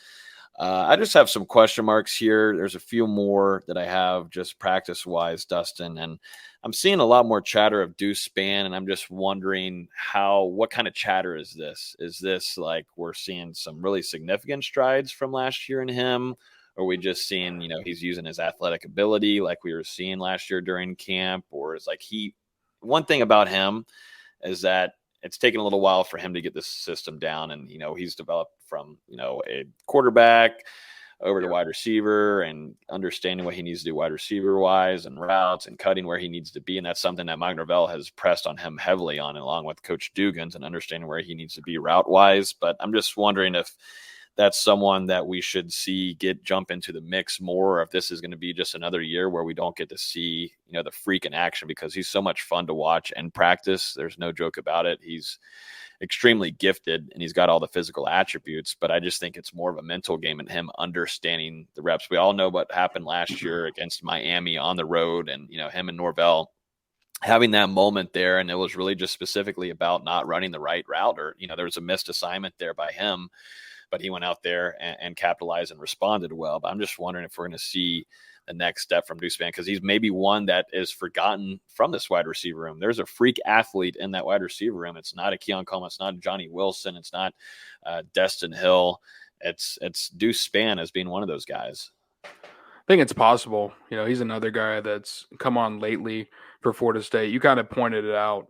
I just have some question marks here. There's a few more that I have just practice-wise, Dustin, and I'm seeing a lot more chatter of Deuce Spann, and I'm just wondering what kind of chatter is this? Is this like we're seeing some really significant strides from last year in him? Or are we just seeing, he's using his athletic ability like we were seeing last year during camp? Or is like one thing about him is that it's taken a little while for him to get this system down. And, he's developed from, a quarterback over to wide receiver and understanding what he needs to do wide receiver wise and routes and cutting where he needs to be. And that's something that Mike Norvell has pressed on him heavily on, along with Coach Dugans, and understanding where he needs to be route wise. But I'm just wondering if that's someone that we should see jump into the mix more, or if this is going to be just another year where we don't get to see, the freak in action, because he's so much fun to watch and practice. There's no joke about it. He's extremely gifted and he's got all the physical attributes, but I just think it's more of a mental game in him understanding the reps. We all know what happened last year against Miami on the road, and, him and Norvell having that moment there. And it was really just specifically about not running the right route, or, there was a missed assignment there by him, but he went out there and capitalized and responded well. But I'm just wondering if we're going to see the next step from Deuce Spann, because he's maybe one that is forgotten from this wide receiver room. There's a freak athlete in that wide receiver room. It's not a Keon Coleman. It's not Johnny Wilson. It's not Destin Hill. It's Deuce Spann as being one of those guys. I think it's possible. He's another guy that's come on lately for Florida State. You kind of pointed it out.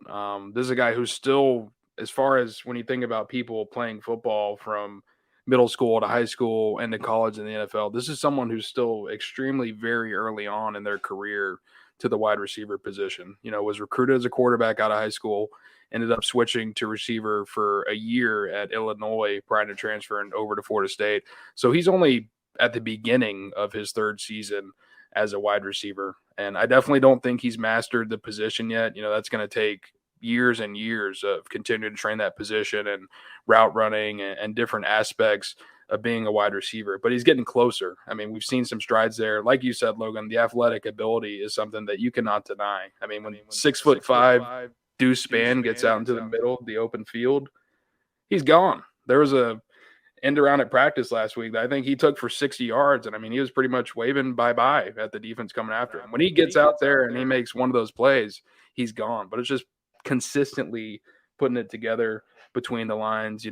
This is a guy who's still, as far as when you think about people playing football from middle school to high school and to college in the NFL, this is someone who's still extremely very early on in their career to the wide receiver position. Was recruited as a quarterback out of high school, ended up switching to receiver for a year at Illinois prior to transferring over to Florida State. So he's only at the beginning of his third season as a wide receiver. And I definitely don't think he's mastered the position yet. That's going to take years and years of continuing to train that position and route running and different aspects of being a wide receiver, but he's getting closer. I mean, we've seen some strides there. Like you said, Logan, the athletic ability is something that you cannot deny. I mean, when 6'5" Deuce Spann gets out into the middle of the open field, he's gone. There was a end around at practice last week that I think he took for 60 yards. And I mean, he was pretty much waving bye-bye at the defense coming after him. When he gets out there and he makes one of those plays, he's gone. But it's just consistently putting it together between the lines.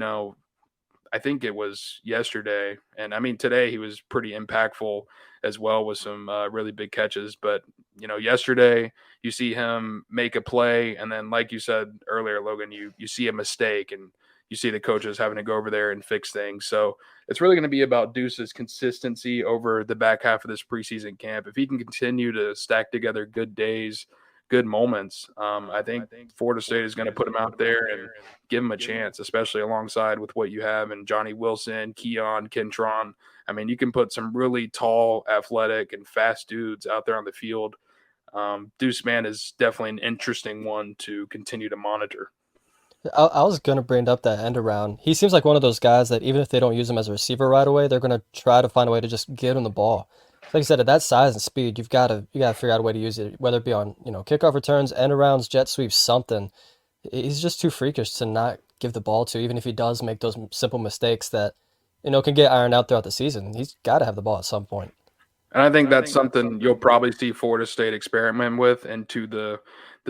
I think it was yesterday, and I mean today he was pretty impactful as well with some really big catches. But yesterday you see him make a play, and then like you said earlier, Logan, you see a mistake and you see the coaches having to go over there and fix things. So it's really going to be about Deuce's consistency over the back half of this preseason camp. If he can continue to stack together good days, good moments, I think Florida State is going to put him out there and give him a chance, especially alongside with what you have in Johnny Wilson, Keon, Kentron. I mean, you can put some really tall, athletic, and fast dudes out there on the field. Deuce Spann is definitely an interesting one to continue to monitor. I was going to bring up that end around. He seems like one of those guys that even if they don't use him as a receiver right away, they're going to try to find a way to just get him the ball. Like I said, at that size and speed, you got to figure out a way to use it, whether it be on kickoff returns, end arounds, jet sweeps, something. He's just too freakish to not give the ball to, even if he does make those simple mistakes that can get ironed out throughout the season. He's got to have the ball at some point. And I think that's something you'll probably see Florida State experiment with into the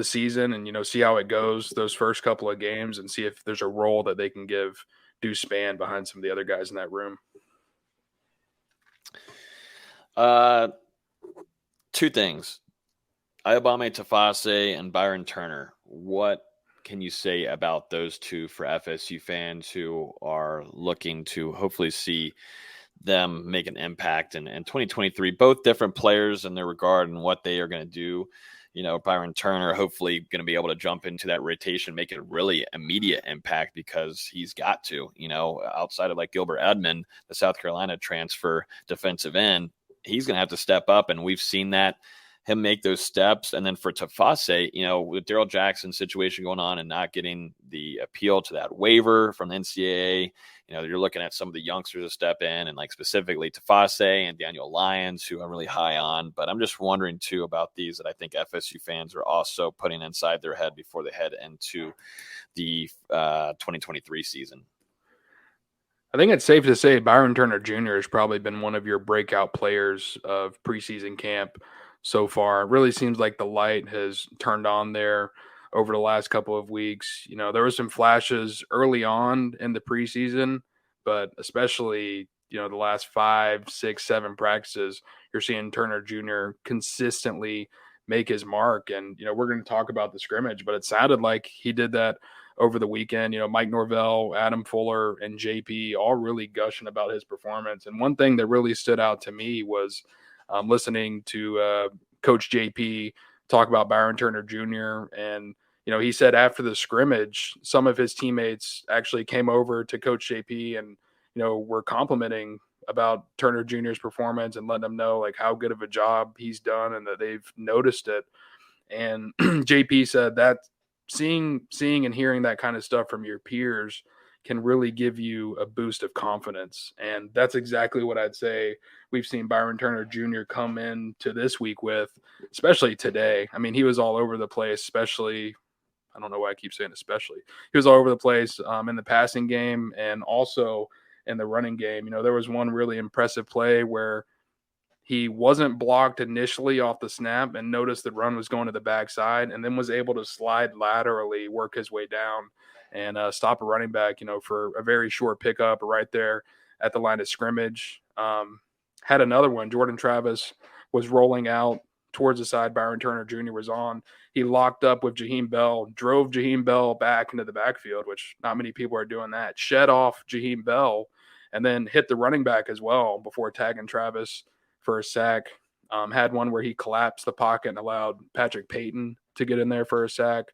season, and see how it goes those first couple of games, and see if there's a role that they can give Deuce Spann behind some of the other guys in that room. Two things. Ayobami Tafase and Byron Turner. What can you say about those two for FSU fans who are looking to hopefully see them make an impact in 2023? Both different players in their regard and what they are going to do. Byron Turner hopefully going to be able to jump into that rotation, make a really immediate impact because he's got to, outside of like Gilbert Edmond, the South Carolina transfer defensive end, he's going to have to step up. And we've seen that him make those steps. And then for Tafase, with Daryl Jackson's situation going on and not getting the appeal to that waiver from the NCAA, you're looking at some of the youngsters to step in, and like specifically Tafase and Daniel Lyons, who I'm really high on. But I'm just wondering too about these that I think FSU fans are also putting inside their head before they head into the 2023 season. I think it's safe to say Byron Turner Jr. has probably been one of your breakout players of preseason camp so far. It really seems like the light has turned on there over the last couple of weeks. There were some flashes early on in the preseason, but especially, the last 5, 6, 7 practices, you're seeing Turner Jr. consistently make his mark. And, we're going to talk about the scrimmage, but it sounded like he did that over the weekend. Mike Norvell, Adam Fuller, and JP all really gushing about his performance. And one thing that really stood out to me was listening to Coach JP talk about Byron Turner Jr. And, he said after the scrimmage, some of his teammates actually came over to Coach JP and, were complimenting about Turner Jr.'s performance and letting him know like how good of a job he's done and that they've noticed it. And JP said that seeing and hearing that kind of stuff from your peers can really give you a boost of confidence. And that's exactly what I'd say we've seen Byron Turner Jr. come in to this week with, especially today. I mean, he was all over the place, especially, I don't know why I keep saying especially. He was all over the place in the passing game and also in the running game. There was one really impressive play where he wasn't blocked initially off the snap and noticed the run was going to the backside and then was able to slide laterally, work his way down and stop a running back, for a very short pickup right there at the line of scrimmage. Had another one. Jordan Travis was rolling out towards the side. Byron Turner Jr. was on. He locked up with Jaheim Bell, drove Jaheim Bell back into the backfield, which not many people are doing that. Shed off Jaheim Bell and then hit the running back as well before tagging Travis for a sack. Had one where he collapsed the pocket and allowed Patrick Payton to get in there for a sack.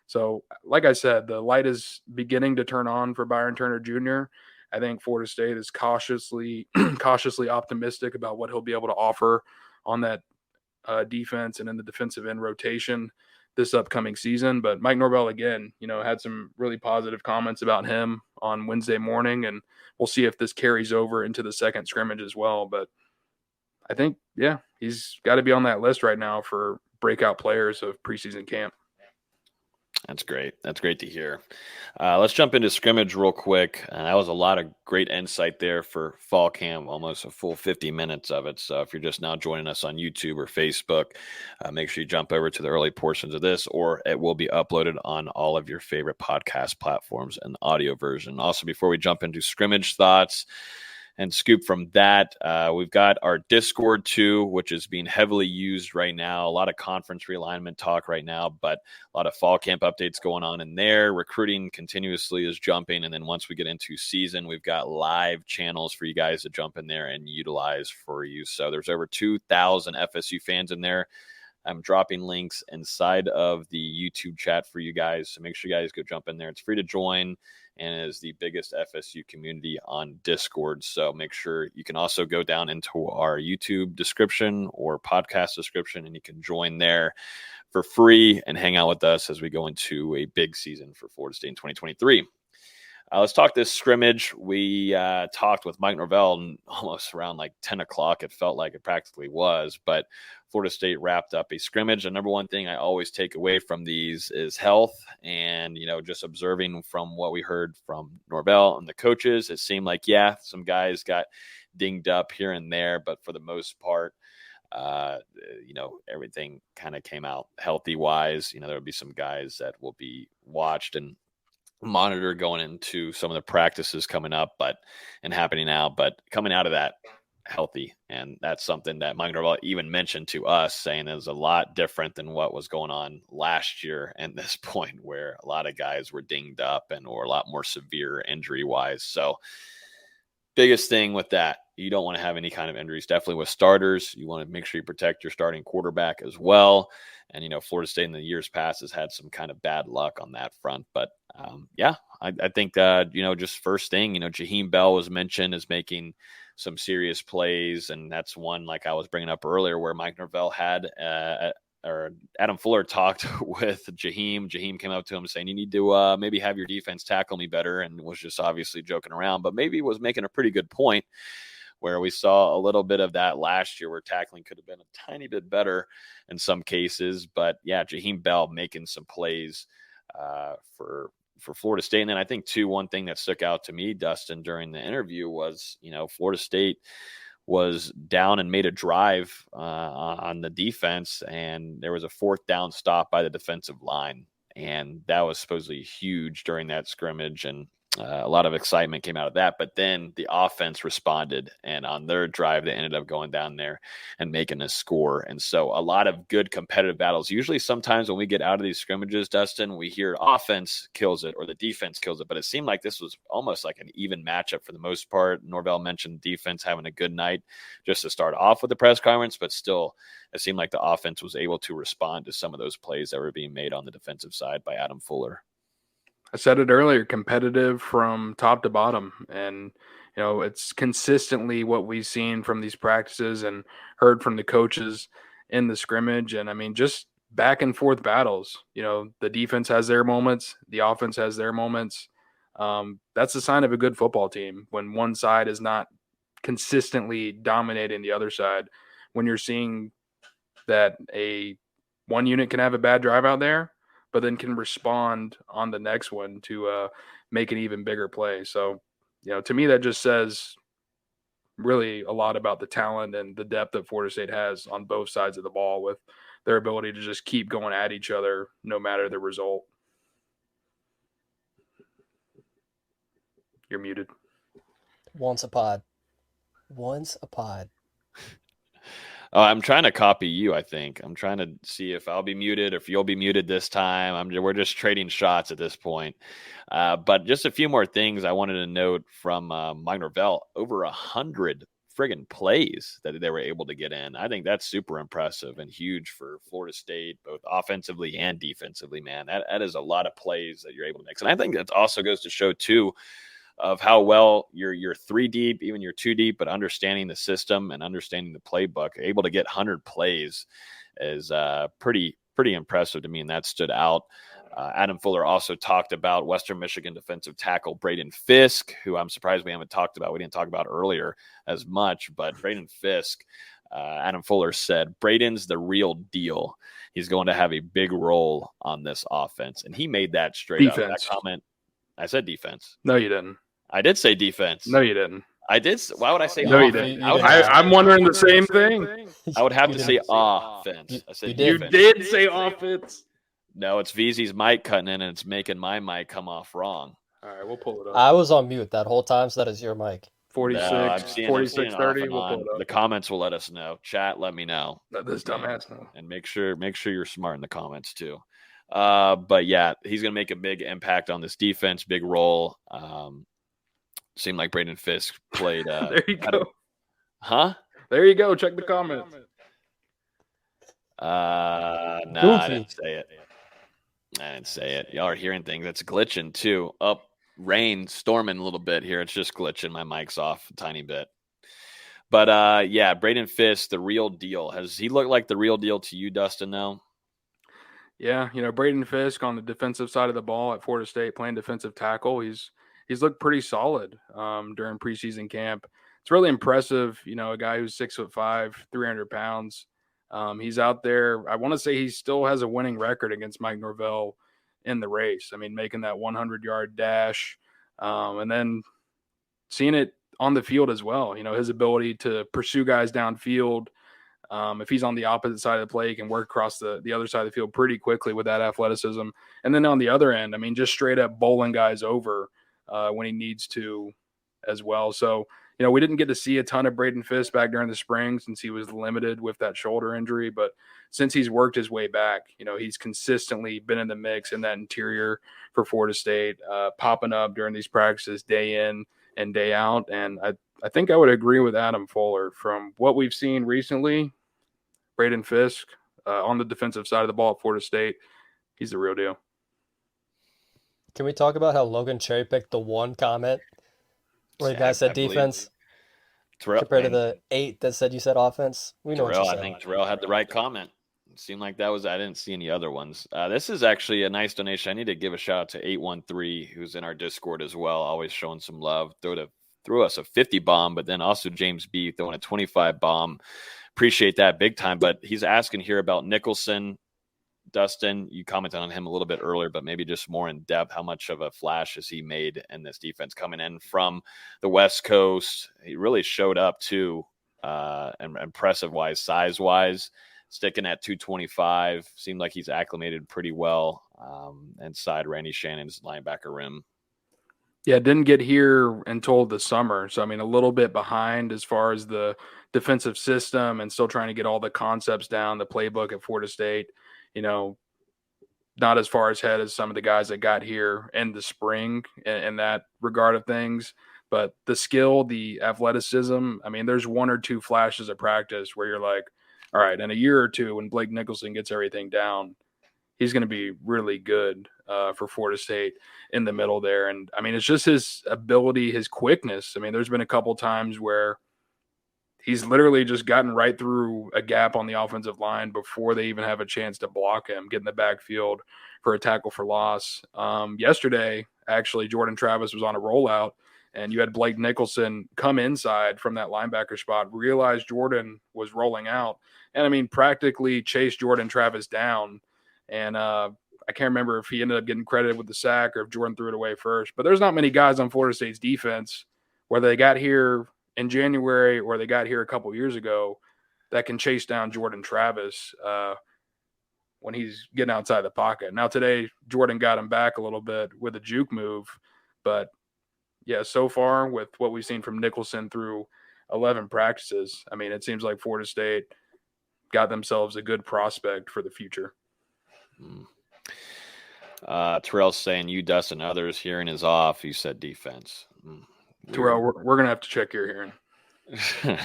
So, like I said, the light is beginning to turn on for Byron Turner Jr. I think Florida State is cautiously optimistic about what he'll be able to offer on that defense and in the defensive end rotation this upcoming season. But Mike Norvell, again, had some really positive comments about him on Wednesday morning, and we'll see if this carries over into the second scrimmage as well. But I think, yeah, he's got to be on that list right now for breakout players of preseason camp. That's great. That's great to hear. Let's jump into scrimmage real quick. That was a lot of great insight there for fall camp, almost a full 50 minutes of it. So if you're just now joining us on YouTube or Facebook, make sure you jump over to the early portions of this, or it will be uploaded on all of your favorite podcast platforms and the audio version. Also, before we jump into scrimmage thoughts and scoop from that, we've got our Discord too, which is being heavily used right now. A lot of conference realignment talk right now, but a lot of fall camp updates going on in there. Recruiting continuously is jumping. And then once we get into season, we've got live channels for you guys to jump in there and utilize for you. So there's over 2,000 FSU fans in there. I'm dropping links inside of the YouTube chat for you guys. So make sure you guys go jump in there. It's free to join and is the biggest FSU community on Discord. So make sure you can also go down into our YouTube description or podcast description, and you can join there for free and hang out with us as we go into a big season for Florida State in 2023. Let's talk this scrimmage. We talked with Mike Norvell almost around like 10 o'clock. It felt like it practically was, but Florida State wrapped up a scrimmage. The number one thing I always take away from these is health. And, just observing from what we heard from Norvell and the coaches, it seemed like, yeah, some guys got dinged up here and there, but for the most part, everything kind of came out healthy wise. There will be some guys that will be watched and monitor going into some of the practices coming up and happening now, but coming out of that healthy. And that's something that Mike Norvell even mentioned to us, saying is a lot different than what was going on last year at this point, where a lot of guys were dinged up or a lot more severe injury wise. So biggest thing with that, you don't want to have any kind of injuries. Definitely with starters, you want to make sure you protect your starting quarterback as well. And, Florida State in the years past has had some kind of bad luck on that front. But, I think, just first thing, Jaheim Bell was mentioned as making some serious plays. And that's one, like I was bringing up earlier, where Mike Norvell had or Adam Fuller talked with Jaheim. Jaheim came up to him saying, you need to maybe have your defense tackle me better, and was just obviously joking around, but maybe was making a pretty good point, where we saw a little bit of that last year where tackling could have been a tiny bit better in some cases. But yeah, Jaheim Bell making some plays for Florida State. And then I think too, one thing that stuck out to me, Dustin, during the interview was, Florida State was down and made a drive on the defense, and there was a 4th down stop by the defensive line. And that was supposedly huge during that scrimmage. And a lot of excitement came out of that, but then the offense responded, and on their drive, they ended up going down there and making a score. And so a lot of good competitive battles. Usually sometimes when we get out of these scrimmages, Dustin, we hear offense kills it or the defense kills it, but it seemed like this was almost like an even matchup for the most part. Norvell mentioned defense having a good night just to start off with the press conference, but still it seemed like the offense was able to respond to some of those plays that were being made on the defensive side by Adam Fuller. I said it earlier, competitive from top to bottom. And, it's consistently what we've seen from these practices and heard from the coaches in the scrimmage. And I mean, just back and forth battles, the defense has their moments, the offense has their moments. That's a sign of a good football team, when one side is not consistently dominating the other side. When you're seeing that one unit can have a bad drive out there, but then can respond on the next one to make an even bigger play. So, to me, that just says really a lot about the talent and the depth that Florida State has on both sides of the ball, with their ability to just keep going at each other no matter the result. You're muted. Once a pod. I'm trying to copy you, I think. I'm trying to see if I'll be muted or if you'll be muted this time. We're just trading shots at this point. But just a few more things I wanted to note from Mike Norvell. Over 100 friggin' plays that they were able to get in. I think that's super impressive and huge for Florida State, both offensively and defensively, man. That is a lot of plays that you're able to mix. And I think that also goes to show, too, of how well you're 3 deep, even you're 2 deep, but understanding the system and understanding the playbook, able to get 100 plays is pretty impressive to me, and that stood out. Adam Fuller also talked about Western Michigan defensive tackle Braden Fisk, who I'm surprised we haven't talked about. We didn't talk about earlier as much, but Braden Fisk, Adam Fuller said, Braden's the real deal. He's going to have a big role on this offense, and he made that straight up. That comment. I said defense. No, you didn't. I did say defense. No, you didn't. I did. Why would I say no, offense? You didn't. I'm wondering the same thing. I would have to say offense. I said you did say offense. No, it's VZ's mic cutting in, and it's making my mic come off wrong. All right, we'll pull it up. I was on mute that whole time, so that is your mic. 46, 46, 30. We'll pull it up. The comments will let us know. Chat, let me know. Let this dumbass know. And make sure you're smart in the comments too. But yeah, he's going to make a big impact on this defense, big role. Seemed like Braden Fisk played. There you go. Huh? There you go. Check the comments. No, I didn't say it. Y'all are hearing things. It's glitching too. Up, rain, storming a little bit here. It's just glitching. My mic's off a tiny bit. But yeah, Braden Fisk, the real deal. Has he looked like the real deal to you, Dustin, though? Yeah, Braden Fisk on the defensive side of the ball at Florida State playing defensive tackle. He's looked pretty solid during preseason camp. It's really impressive, a guy who's 6'5", 300 pounds. He's out there. I want to say he still has a winning record against Mike Norvell in the race. I mean, making that 100-yard dash and then seeing it on the field as well. His ability to pursue guys downfield. If he's on the opposite side of the play, he can work across the other side of the field pretty quickly with that athleticism. And then on the other end, I mean, just straight up bowling guys over when he needs to as well. So, we didn't get to see a ton of Braden Fisk back during the spring since he was limited with that shoulder injury. But since he's worked his way back, he's consistently been in the mix in that interior for Florida State, popping up during these practices day in and day out. And I think I would agree with Adam Fuller. From what we've seen recently, Braden Fisk on the defensive side of the ball at Florida State, he's the real deal. Can we talk about how Logan cherry picked the one comment where the guy said defense compared to the 8 that said you said offense? We know what you said. I think Terrell had the right comment. It seemed like that was, I didn't see any other ones. This is actually a nice donation. I need to give a shout out to 813, who's in our Discord as well, always showing some love. Threw us a 50 bomb, but then also James B throwing a 25 bomb. Appreciate that big time. But he's asking here about Nicholson. Dustin, you commented on him a little bit earlier, but maybe just more in depth. How much of a flash has he made in this defense coming in from the West Coast? He really showed up too, and impressive wise, size wise, sticking at 225. Seemed like he's acclimated pretty well inside Randy Shannon's linebacker room. Yeah, didn't get here until the summer. So, I mean, a little bit behind as far as the defensive system and still trying to get all the concepts down, the playbook at Florida State. Not as far ahead as some of the guys that got here in the spring in that regard of things. But the skill, the athleticism, I mean, there's one or two flashes of practice where you're like, all right, in a year or two when Blake Nicholson gets everything down, he's going to be really good for Florida State in the middle there. And, I mean, it's just his ability, his quickness. I mean, there's been a couple times where he's literally just gotten right through a gap on the offensive line before they even have a chance to block him, get in the backfield for a tackle for loss. Yesterday, actually, Jordan Travis was on a rollout, and you had Blake Nicholson come inside from that linebacker spot, realize Jordan was rolling out, and, I mean, practically chased Jordan Travis down. And I can't remember if he ended up getting credited with the sack or if Jordan threw it away first. But there's not many guys on Florida State's defense, whether they got here in January or they got here a couple years ago, that can chase down Jordan Travis when he's getting outside the pocket. Now today, Jordan got him back a little bit with a juke move. But, yeah, so far with what we've seen from Nicholson through 11 practices, I mean, it seems like Florida State got themselves a good prospect for the future. Terrell's saying you, Dustin, others hearing is off. You said defense. Terrell, we're going to have to check your hearing.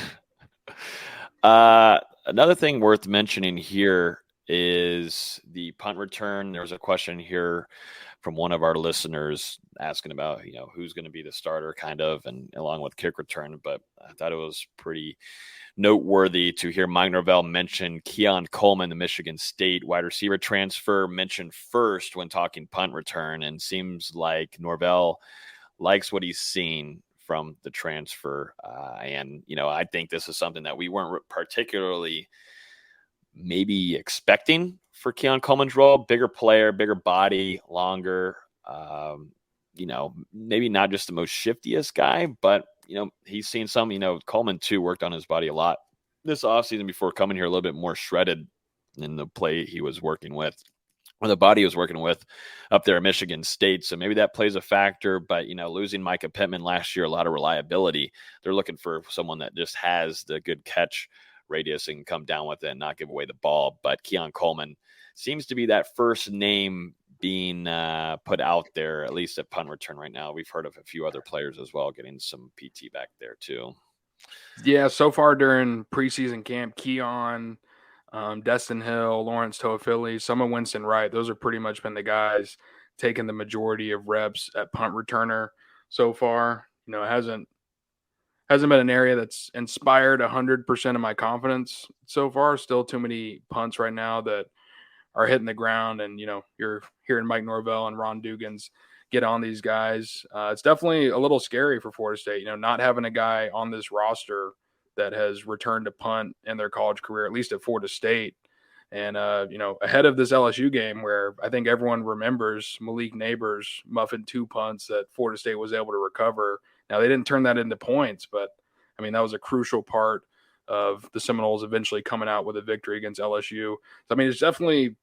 Another thing worth mentioning here is the punt return. There was a question here from one of our listeners asking about, who's going to be the starter kind of, and along with kick return. But I thought it was pretty noteworthy to hear Mike Norvell mention Keon Coleman, the Michigan State wide receiver transfer, mentioned first when talking punt return, and seems like Norvell likes what he's seen from the transfer. And I think this is something that we weren't particularly maybe expecting for Keon Coleman's role. Bigger player, bigger body, longer, maybe not just the most shiftiest guy, but he's seen some, Coleman too worked on his body a lot this offseason before coming here, a little bit more shredded in the play he was working with, or the body he was working with up there at Michigan State. So maybe that plays a factor, but losing Micah Pittman last year, a lot of reliability. They're looking for someone that just has the good catch radius and come down with it and not give away the ball. But Keon Coleman seems to be that first name being put out there, at least at punt return right now. We've heard of a few other players as well getting some PT back there too. Yeah, so far during preseason camp, Keon, Destin Hill, Lawrence Toafili, some of Winston Wright, those have pretty much been the guys taking the majority of reps at punt returner so far. It hasn't been an area that's inspired 100% of my confidence so far. Still too many punts right now that are hitting the ground, and you're hearing Mike Norvell and Ron Dugans get on these guys. It's definitely a little scary for Florida State, not having a guy on this roster that has returned to punt in their college career, at least at Florida State. And ahead of this LSU game, where I think everyone remembers Malik Neighbors muffing 2 punts that Florida State was able to recover. Now, they didn't turn that into points, but I mean, that was a crucial part of the Seminoles eventually coming out with a victory against LSU. So, I mean, it's definitely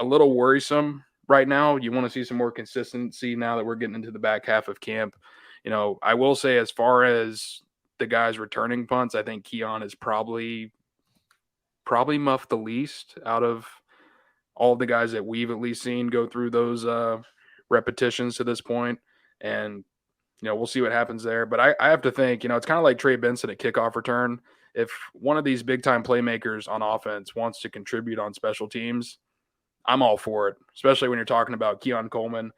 a little worrisome right now. You want to see some more consistency now that we're getting into the back half of camp. I will say, as far as the guys returning punts, I think Keon is probably muffed the least out of all the guys that we've at least seen go through those repetitions to this point. And we'll see what happens there. But I have to think, it's kind of like Trey Benson at kickoff return. If one of these big-time playmakers on offense wants to contribute on special teams, I'm all for it, especially when you're talking about Keon Coleman.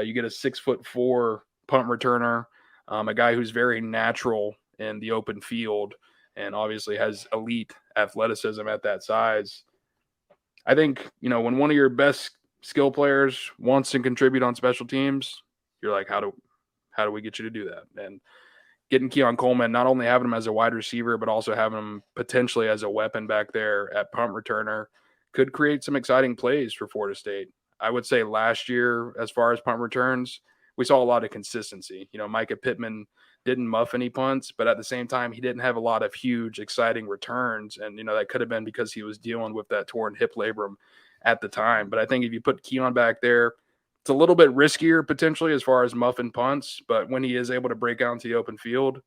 You get a 6'4" punt returner, a guy who's very natural in the open field and obviously has elite athleticism at that size. I think, when one of your best skill players wants to contribute on special teams, you're like, how do we get you to do that? And getting Keon Coleman, not only having him as a wide receiver, but also having him potentially as a weapon back there at punt returner could create some exciting plays for Florida State. I would say last year, as far as punt returns, we saw a lot of consistency. Micah Pittman didn't muff any punts, but at the same time, he didn't have a lot of huge, exciting returns. And, that could have been because he was dealing with that torn hip labrum at the time. But I think if you put Keon back there, it's a little bit riskier potentially as far as muffing punts. But when he is able to break out into the open field,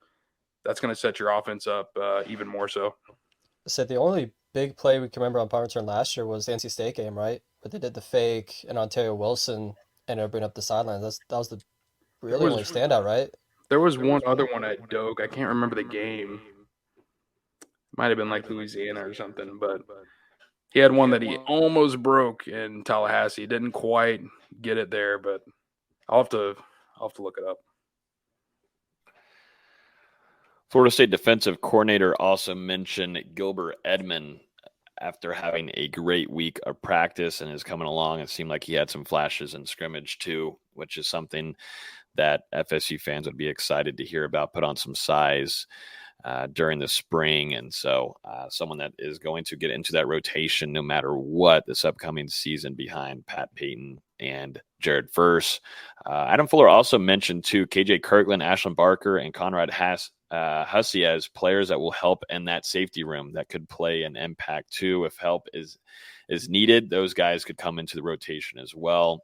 that's going to set your offense up even more so. So the only big play we can remember on punt return last year was the NC State game, right? But they did the fake, and Ontario Wilson ended up bringing up the sidelines. That was the really only standout, right? There was one other one at Doak. I can't remember the game. Might have been like Louisiana or something, but he had one that he almost broke in Tallahassee. Didn't quite get it there, but I'll have to look it up. Florida State defensive coordinator also mentioned Gilbert Edmond after having a great week of practice and is coming along. It seemed like he had some flashes in scrimmage too, which is something that FSU fans would be excited to hear about, put on some size during the spring. And so someone that is going to get into that rotation no matter what this upcoming season behind Pat Payton and Jared Verse. Adam Fuller also mentioned too KJ Kirkland, Ashlyn Barker, and Conrad Hussey as players that will help in that safety room that could play an impact too. If help is needed, those guys could come into the rotation as well.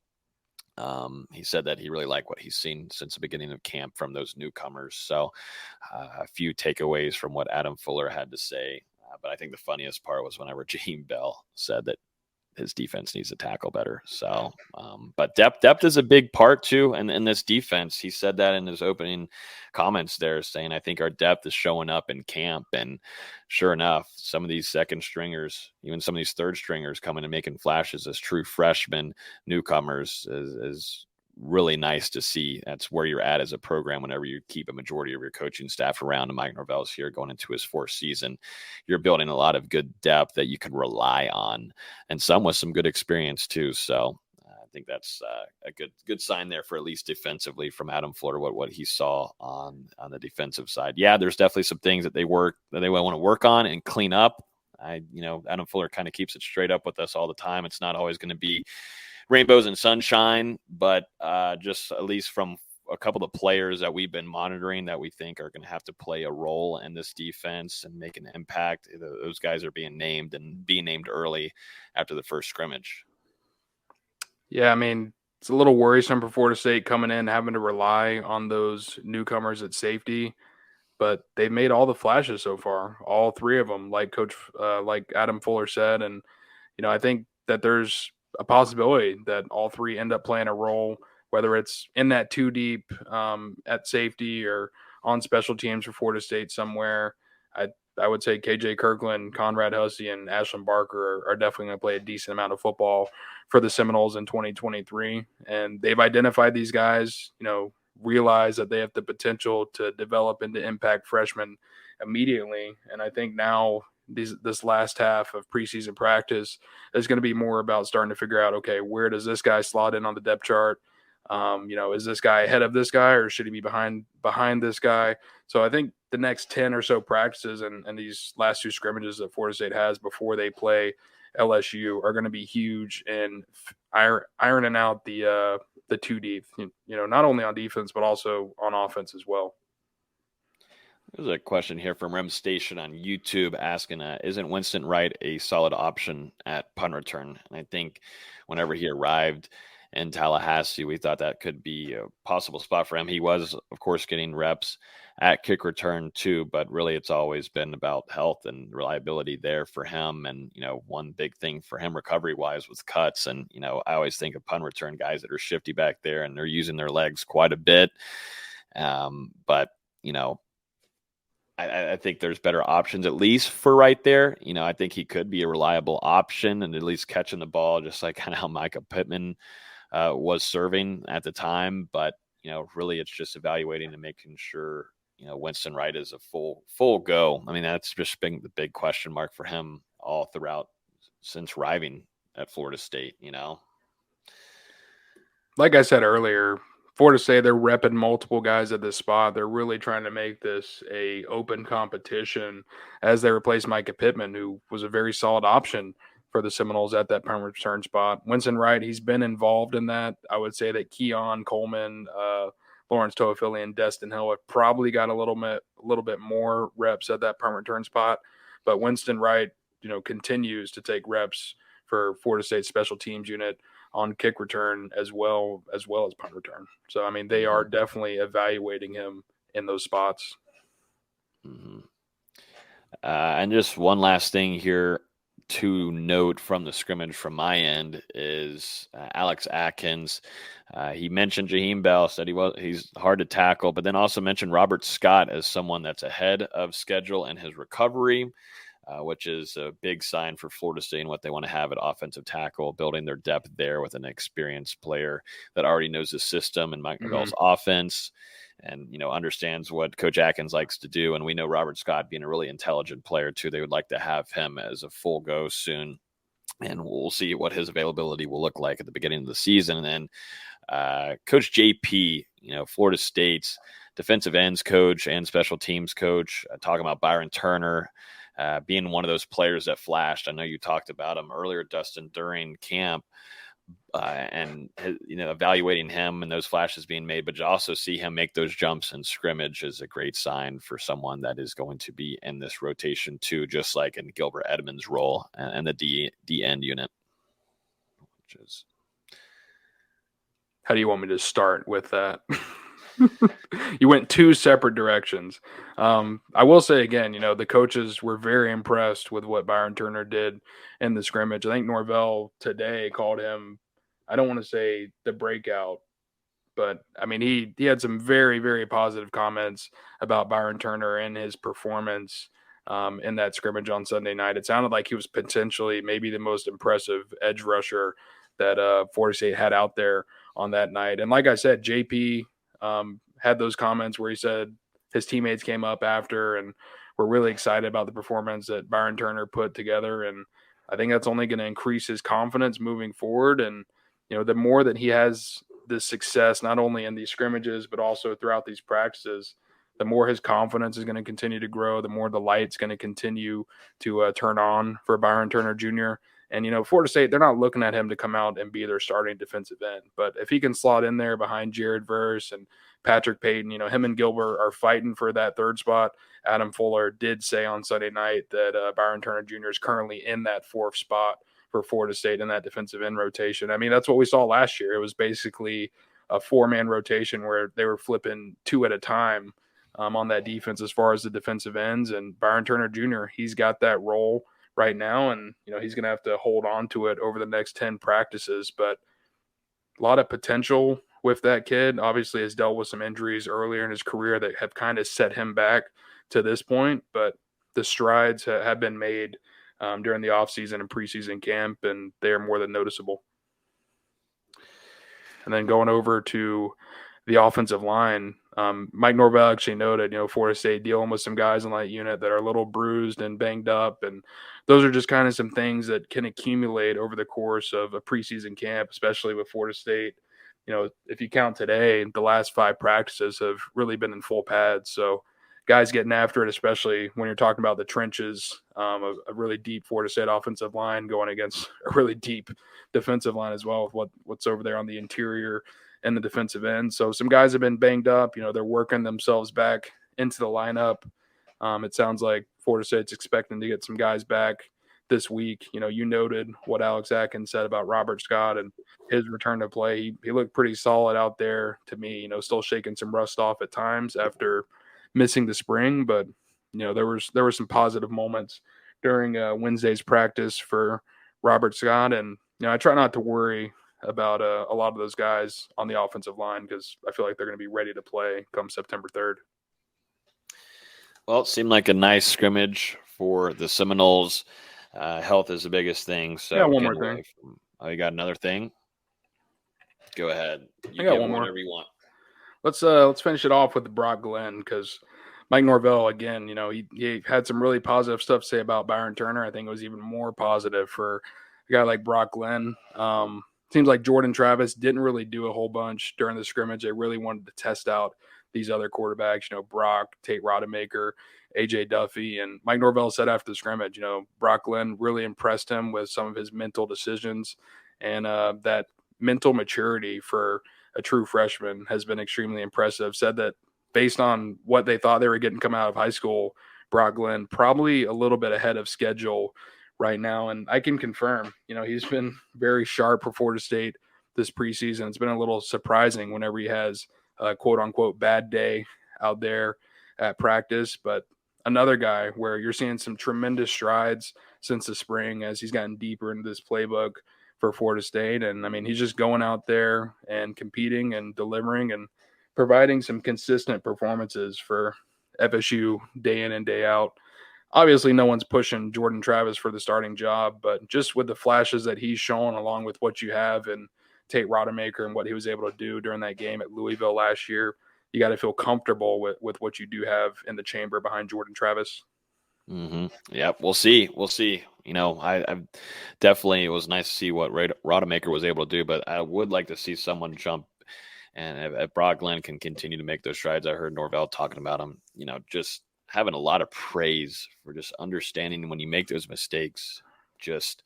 He said that he really liked what he's seen since the beginning of camp from those newcomers. So a few takeaways from what Adam Fuller had to say. But I think the funniest part was whenever Jaheim Bell said that his defense needs to tackle better. So, but depth is a big part too. And in this defense, he said that in his opening comments there, saying, I think our depth is showing up in camp. And sure enough, some of these second stringers, even some of these third stringers coming and making flashes as true freshmen, newcomers is really nice to see. That's where you're at as a program whenever you keep a majority of your coaching staff around. And Mike Norvell's here going into his fourth season. You're building a lot of good depth that you can rely on, and some with some good experience too. So I think that's a good sign there for at least defensively from Adam Fuller, what he saw on the defensive side. Yeah, there's definitely some things that they want to work on and clean up. Adam Fuller kind of keeps it straight up with us all the time. It's not always going to be rainbows and sunshine, but just at least from a couple of players that we've been monitoring that we think are going to have to play a role in this defense and make an impact. Those guys are being named early after the first scrimmage. Yeah, I mean, it's a little worrisome for Florida State coming in, having to rely on those newcomers at safety, but they've made all the flashes so far, all three of them, like like Adam Fuller said. And, I think that there's a possibility that all three end up playing a role, whether it's in that two deep at safety or on special teams for Florida State somewhere. I would say KJ Kirkland, Conrad Hussey, and Ashlyn Barker are definitely going to play a decent amount of football for the Seminoles in 2023. And they've identified these guys, realize that they have the potential to develop into impact freshmen immediately. And I think now this last half of preseason practice is going to be more about starting to figure out, okay, where does this guy slot in on the depth chart? Is this guy ahead of this guy, or should he be behind this guy? So I think the next 10 or so practices and these last two scrimmages that Florida State has before they play LSU are going to be huge in ironing out the two deep, not only on defense, but also on offense as well. There's a question here from Rem Station on YouTube asking, isn't Winston Wright a solid option at punt return? And I think whenever he arrived in Tallahassee, we thought that could be a possible spot for him. He was, of course, getting reps at kick return too, but really it's always been about health and reliability there for him. And, one big thing for him recovery-wise was cuts. And, I always think of punt return guys that are shifty back there and they're using their legs quite a bit. But, I think there's better options, at least for right there. I think he could be a reliable option and at least catching the ball, just like kind of how Micah Pittman was serving at the time. But, really it's just evaluating and making sure, Winston Wright is a full go. I mean, that's just been the big question mark for him all throughout since arriving at Florida State, Like I said earlier, Florida State, they're repping multiple guys at this spot. They're really trying to make this a open competition as they replace Micah Pittman, who was a very solid option for the Seminoles at that punt return spot. Winston Wright, he's been involved in that. I would say that Keon Coleman, Lawrence Toafili, and Dustin Hill have probably got a little bit more reps at that punt return spot. But Winston Wright, continues to take reps for Florida State special teams unit on kick return as well as punt return. So, I mean, they are definitely evaluating him in those spots. Mm-hmm. And just one last thing here to note from the scrimmage from my end is Alex Atkins. He mentioned Jaheim Bell, said he's hard to tackle, but then also mentioned Robert Scott as someone that's ahead of schedule in his recovery. Which is a big sign for Florida State and what they want to have at offensive tackle, building their depth there with an experienced player that already knows the system and Mike Norvell's offense and, understands what Coach Atkins likes to do. And we know Robert Scott being a really intelligent player too. They would like to have him as a full go soon. And we'll see what his availability will look like at the beginning of the season. And then Coach JP, Florida State's defensive ends coach and special teams coach, talking about Byron Turner, being one of those players that flashed. I know you talked about him earlier, Dustin, during camp, and evaluating him and those flashes being made, but you also see him make those jumps in scrimmage is a great sign for someone that is going to be in this rotation too, just like in Gilbert Edmonds' role and the D end unit. How do you want me to start with that? You went two separate directions. I will say again, the coaches were very impressed with what Byron Turner did in the scrimmage. I think Norvell today called him, I don't want to say the breakout, but I mean, he had some very, very positive comments about Byron Turner and his performance in that scrimmage on Sunday night. It sounded like he was potentially maybe the most impressive edge rusher that Florida State had out there on that night. And like I said, JP had those comments where he said his teammates came up after and were really excited about the performance that Byron Turner put together. And I think that's only going to increase his confidence moving forward. And, the more that he has this success, not only in these scrimmages, but also throughout these practices, the more his confidence is going to continue to grow, the more the light's going to continue to turn on for Byron Turner Jr. And, Florida State, they're not looking at him to come out and be their starting defensive end. But if he can slot in there behind Jared Verse and Patrick Payton, him and Gilbert are fighting for that third spot. Adam Fuller did say on Sunday night that Byron Turner Jr. is currently in that fourth spot for Florida State in that defensive end rotation. I mean, that's what we saw last year. It was basically a four-man rotation where they were flipping two at a time on that defense as far as the defensive ends. And Byron Turner Jr., he's got that role right now, and he's going to have to hold on to it over the next 10 practices. But a lot of potential with that kid. Obviously has dealt with some injuries earlier in his career that have kind of set him back to this point, but the strides have been made during the offseason and preseason camp, and they are more than noticeable. And then going over to the offensive line, Mike Norvell actually noted, Florida State dealing with some guys in that unit that are a little bruised and banged up. And those are just kind of some things that can accumulate over the course of a preseason camp, especially with Florida State. If you count today, the last 5 practices have really been in full pads. So guys getting after it, especially when you're talking about the trenches, a really deep Florida State offensive line going against a really deep defensive line as well with what's over there on the interior and the defensive end. So some guys have been banged up. They're working themselves back into the lineup. It sounds like Florida State's expecting to get some guys back this week. You noted what Alex Atkins said about Robert Scott and his return to play. He looked pretty solid out there to me, still shaking some rust off at times after missing the spring. But, there were some positive moments during Wednesday's practice for Robert Scott. And, I try not to worry about a lot of those guys on the offensive line because I feel like they're going to be ready to play come September 3rd. Well, it seemed like a nice scrimmage for the Seminoles. Health is the biggest thing. So yeah, one more thing. You got another thing? Go ahead. I got one more. Whatever you want. Let's finish it off with Brock Glenn because Mike Norvell, again, he had some really positive stuff to say about Byron Turner. I think it was even more positive for a guy like Brock Glenn. Seems like Jordan Travis didn't really do a whole bunch during the scrimmage. They really wanted to test out these other quarterbacks, Brock, Tate Rodemaker, AJ Duffy, and Mike Norvell said after the scrimmage, Brock Glenn really impressed him with some of his mental decisions, and that mental maturity for a true freshman has been extremely impressive. Said that based on what they thought they were getting coming out of high school, Brock Glenn probably a little bit ahead of schedule right now. And I can confirm, he's been very sharp for Florida State this preseason. It's been a little surprising whenever he has a quote unquote bad day out there at practice. But another guy where you're seeing some tremendous strides since the spring as he's gotten deeper into this playbook for Florida State. And I mean, he's just going out there and competing and delivering and providing some consistent performances for FSU day in and day out. Obviously, no one's pushing Jordan Travis for the starting job, but just with the flashes that he's shown, along with what you have in Tate Rodemaker and what he was able to do during that game at Louisville last year, you got to feel comfortable with what you do have in the chamber behind Jordan Travis. Mm-hmm. Yeah, we'll see. I definitely, it was nice to see what Rodemaker was able to do, but I would like to see someone jump. And if Brock Glenn can continue to make those strides, I heard Norvell talking about him, just having a lot of praise for just understanding when you make those mistakes, just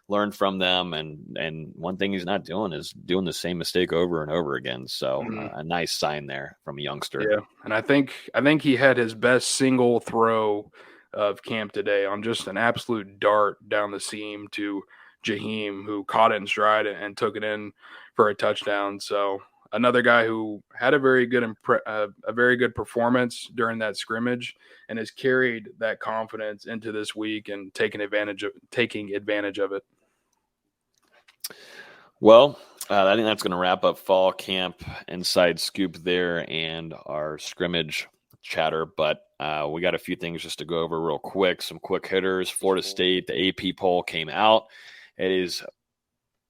learn from them. And one thing he's not doing is doing the same mistake over and over again. So a nice sign there from a youngster. Yeah. And I think he had his best single throw of camp today on just an absolute dart down the seam to Jaheim, who caught it in stride and took it in for a touchdown. So another guy who had a very good performance during that scrimmage and has carried that confidence into this week and taking advantage of it. Well, I think that's going to wrap up fall camp inside scoop there and our scrimmage chatter. But we got a few things just to go over real quick. Some quick hitters. Florida State, the AP poll came out. It is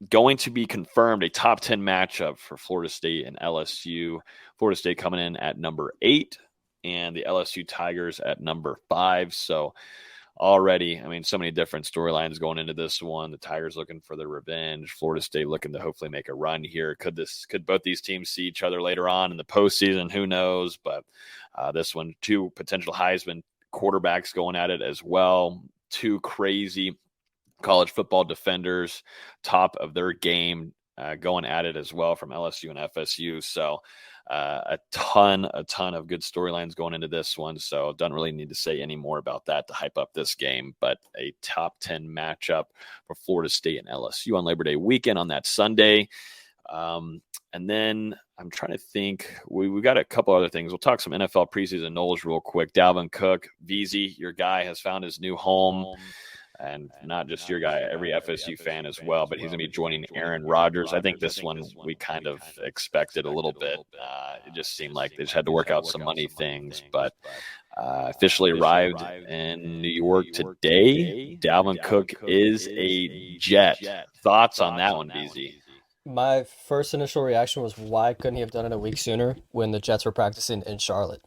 going to be confirmed a top 10 matchup for Florida State and LSU. Florida State coming in at number 8 and the LSU Tigers at number 5. So already, so many different storylines going into this one. The Tigers looking for their revenge. Florida State looking to hopefully make a run here. Could both these teams see each other later on in the postseason? Who knows? But this one, 2 potential Heisman quarterbacks going at it as well. 2 crazy college football defenders, top of their game, going at it as well from LSU and FSU. So a ton of good storylines going into this one. So don't really need to say any more about that to hype up this game, but a top 10 matchup for Florida State and LSU on Labor Day weekend on that Sunday. And then I'm trying to think, we got a couple other things. We'll talk some NFL preseason Noles real quick. Dalvin Cook, VZ, your guy, has found his new home. And not just your guy, every FSU fan as well, but he's going to be joining Aaron Rodgers. I think this one we kind of expected a little bit. It just seemed like they just had to work out some money things, but officially arrived in New York today. Dalvin Cook is a Jet. Thoughts on that one, BZ? My first initial reaction was, why couldn't he have done it a week sooner when the Jets were practicing in Charlotte?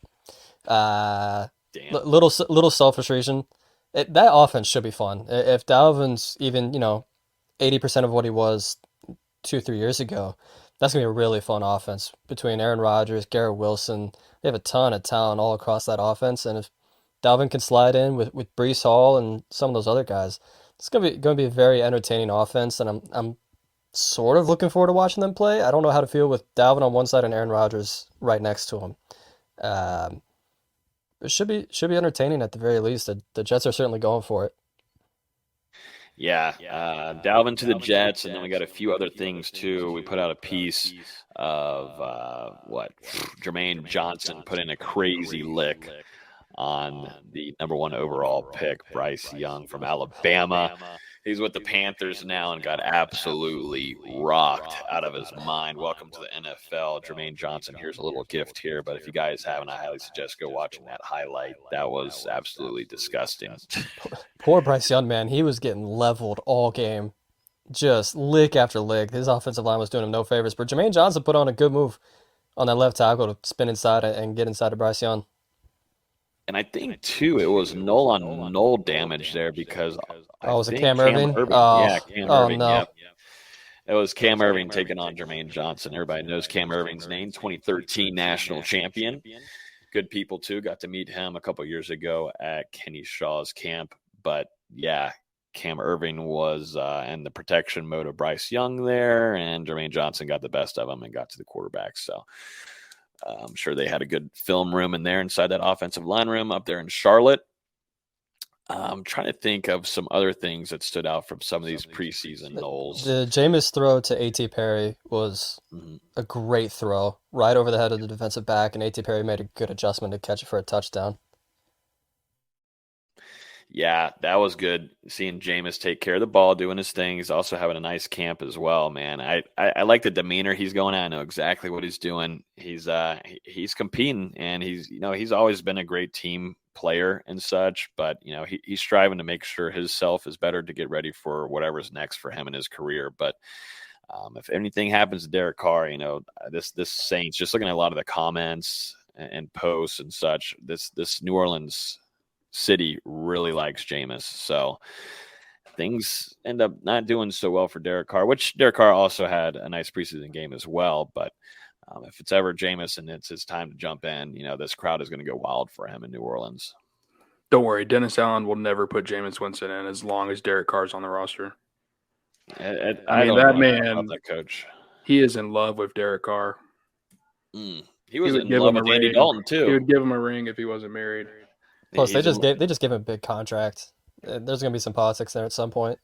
Little selfish reason. That offense should be fun. If Dalvin's even, 80% of what he was 2-3 years ago, that's going to be a really fun offense between Aaron Rodgers, Garrett Wilson. They have a ton of talent all across that offense. And if Dalvin can slide in with Breece Hall and some of those other guys, it's going to be a very entertaining offense. And I'm sort of looking forward to watching them play. I don't know how to feel with Dalvin on one side and Aaron Rodgers right next to him. It should be entertaining at the very least. The Jets are certainly going for it. Yeah, Dalvin to the Jets, and then we got a few other things too. We put out a piece of Jermaine Johnson put in a crazy lick on the number 1 overall pick, Bryce Young from Alabama. He's with the Panthers now and got absolutely rocked out of his mind. Welcome to the NFL, Jermaine Johnson. Here's a little gift here, but if you guys haven't, I highly suggest go watching that highlight. That was absolutely disgusting. Poor Bryce Young, man. He was getting leveled all game. Just lick after lick. His offensive line was doing him no favors. But Jermaine Johnson put on a good move on that left tackle to spin inside and get inside of Bryce Young. And I think, too, it was Nole on Nole damage there because was it Cam Irving? Cam Irving. No. Yeah. It was Cam Irving taking on Jermaine Johnson. Everybody knows Cam Irving's name, 2013 national champion. Good people, too. Got to meet him a couple years ago at Kenny Shaw's camp. But, yeah, Cam Irving was in the protection mode of Bryce Young there, and Jermaine Johnson got the best of him and got to the quarterback. So I'm sure they had a good film room in there inside that offensive line room up there in Charlotte. I'm trying to think of some other things that stood out from some of these preseason Noles. The Jameis throw to A.T. Perry was a great throw right over the head of the defensive back, and A.T. Perry made a good adjustment to catch it for a touchdown. Yeah, that was good. Seeing Jameis take care of the ball, doing his thing. He's also having a nice camp as well, man. I like the demeanor he's going at. I know exactly what he's doing. He's competing, and he's always been a great team player and such. But he's striving to make sure his self is better to get ready for whatever's next for him in his career. But if anything happens to Derek Carr, this Saints, just looking at a lot of the comments and posts and such, this New Orleans city really likes Jameis, so things end up not doing so well for Derek Carr, which Derek Carr also had a nice preseason game as well. But if it's ever Jameis and it's his time to jump in, this crowd is going to go wild for him in New Orleans. Don't worry, Dennis Allen will never put Jameis Winston in as long as Derek Carr's on the roster. I mean, don't that know man, about that coach. He is in love with Derek Carr. He was in love with Andy Dalton too. He would give him a ring if he wasn't married. Plus, they just gave him a big contract. There's going to be some politics there at some point.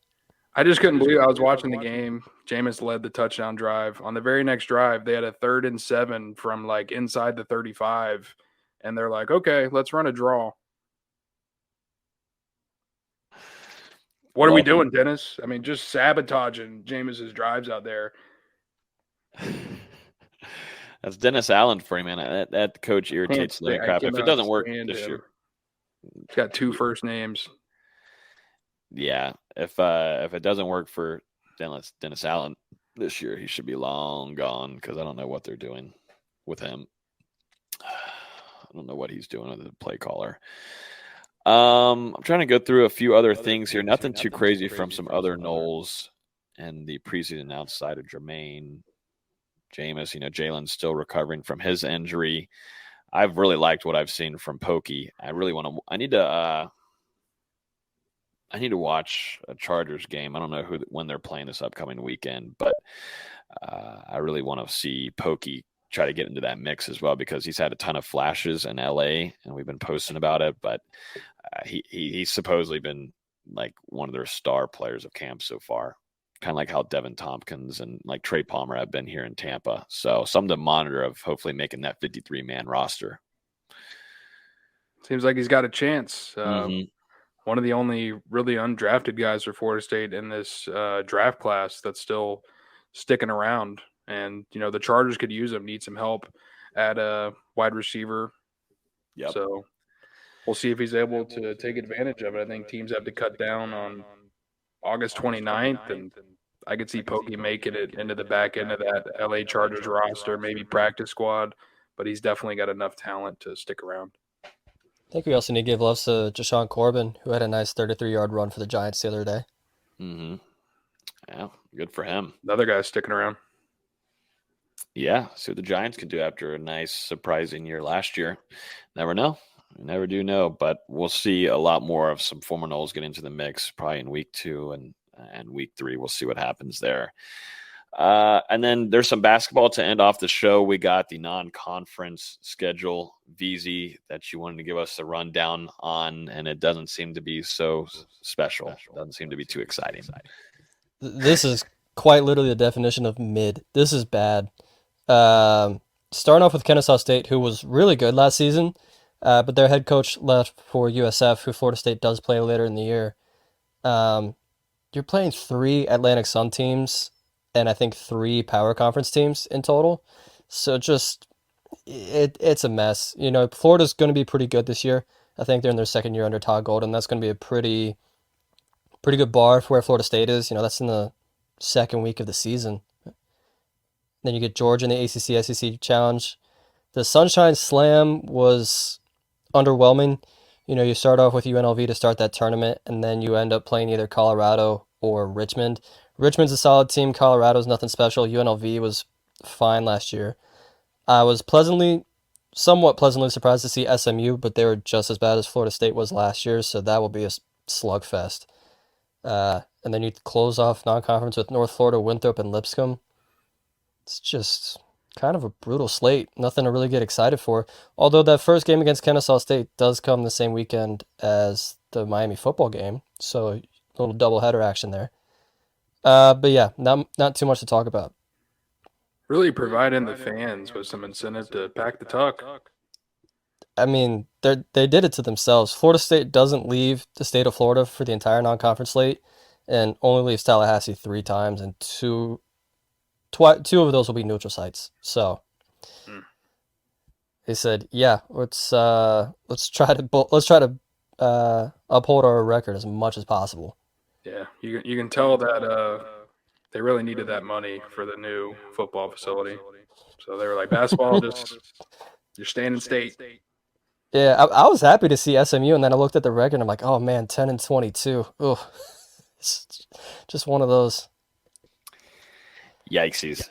I just couldn't believe it. I was watching the game. Jameis led the touchdown drive. On the very next drive, they had a 3rd and 7 from like inside the 35, and they're like, "Okay, let's run a draw." What are we doing, Dennis? I mean, just sabotaging Jameis's drives out there. That's Dennis Allen for you, man. That coach irritates the crap. If it doesn't work this year. He's got 2 first names. Yeah, if it doesn't work for Dennis Allen this year, he should be long gone because I don't know what they're doing with him. I don't know what he's doing with the play caller. I'm trying to go through a few other things here. Nothing too crazy from some other Noles and the preseason outside of Jermaine, Jameis. Jalen's still recovering from his injury. I've really liked what I've seen from Pokey. I need to watch a Chargers game. I don't know when they're playing this upcoming weekend, but I really want to see Pokey try to get into that mix as well because he's had a ton of flashes in LA and we've been posting about it, but he's supposedly been like one of their star players of camp so far. Kind of like how Devin Tompkins and like Trey Palmer have been here in Tampa. So something to monitor of hopefully making that 53-man roster. Seems like he's got a chance. One of the only really undrafted guys for Florida State in this draft class that's still sticking around. And, the Chargers could use him, need some help at a wide receiver. Yep. So we'll see if he's able to take advantage of it. I think teams have to cut down on August 29th, and I could see Pokey making it into the back end of that LA Chargers roster, maybe practice squad, but he's definitely got enough talent to stick around. I think we also need to give love to Jashawn Corbin, who had a nice 33-yard run for the Giants the other day. Yeah, good for him. Another guy sticking around. Yeah, see what the Giants could do after a nice, surprising year last year. Never know. You never do know, but we'll see a lot more of some former Noles get into the mix probably in week 2 and week 3. We'll see what happens there. And then there's some basketball to end off the show. We got the non-conference schedule, VZ, that you wanted to give us a rundown on, and it doesn't seem to be so special. It doesn't seem to be too exciting. This is quite literally the definition of mid. This is bad. Starting off with Kennesaw State, who was really good last season, but their head coach left for USF, who Florida State does play later in the year. you're playing 3 Atlantic Sun teams and I think 3 Power Conference teams in total. So just it's a mess. You know, Florida's going to be pretty good this year. I think they're in their second year under Todd Golden. That's going to be a pretty good bar for where Florida State is. You know, that's in the second week of the season. Then you get Georgia in the ACC SEC Challenge. The Sunshine Slam was underwhelming. You know, you start off with UNLV to start that tournament, and then you end up playing either Colorado or Richmond. Richmond's a solid team. Colorado's nothing special. UNLV was fine last year. I was somewhat pleasantly surprised to see SMU, but they were just as bad as Florida State was last year, so that will be a slugfest. And then you close off non-conference with North Florida, Winthrop, and Lipscomb. It's just kind of a brutal slate. Nothing to really get excited for. Although that first game against Kennesaw State does come the same weekend as the Miami football game, so a little doubleheader action there. But yeah, not too much to talk about. Really providing the fans with some incentive to pack the tuck. I mean, they did it to themselves. Florida State doesn't leave the state of Florida for the entire non-conference slate and only leaves Tallahassee 3 times, and two of those will be neutral sites. So they said, "Yeah, let's try to uphold our record as much as possible." Yeah, you can tell that they really needed that money for the new football facility. So they were like, basketball, you're staying in state. Yeah, I was happy to see SMU, and then I looked at the record, and I'm like, oh man, 10-22. Ugh. It's just one of those. Yikesies.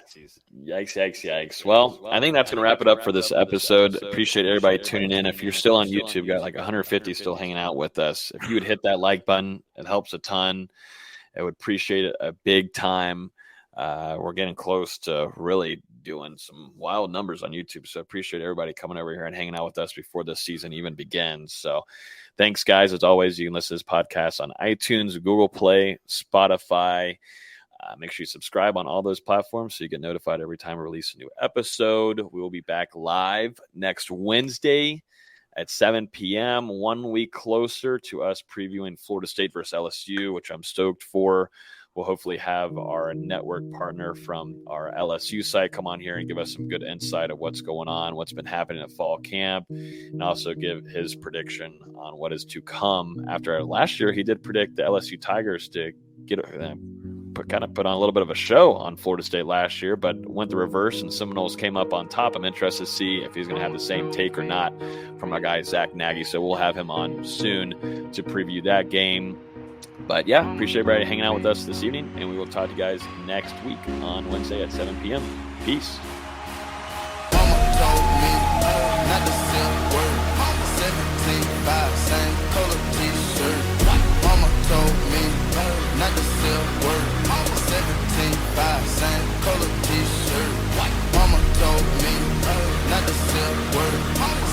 Yikes. Well, I think that's going to wrap it up for this episode. Appreciate everybody tuning in. If you're still on YouTube, got like 150 still hanging out with us. If you would hit that like button, it helps a ton. I would appreciate it a big time. We're getting close to really doing some wild numbers on YouTube. So appreciate everybody coming over here and hanging out with us before the season even begins. So thanks, guys. As always, you can listen to this podcast on iTunes, Google Play, Spotify. Make sure you subscribe on all those platforms so you get notified every time we release a new episode. We will be back live next Wednesday at 7 p.m., 1 week closer to us previewing Florida State versus LSU, which I'm stoked for. We'll hopefully have our network partner from our LSU site come on here and give us some good insight of what's going on, what's been happening at fall camp, and also give his prediction on what is to come. After last year, he did predict the LSU Tigers to put on a little bit of a show on Florida State last year, but went the reverse, and Seminoles came up on top. I'm interested to see if he's going to have the same take or not from our guy Zach Nagy, so we'll have him on soon to preview that game. But yeah, appreciate everybody hanging out with us this evening, and we will talk to you guys next week on Wednesday at 7 p.m. Peace. Mama told me not to sell word. 17.5, same color t-shirt. Mama told me not to sell word. 17.5, same color t-shirt. Mama told me not to sell word.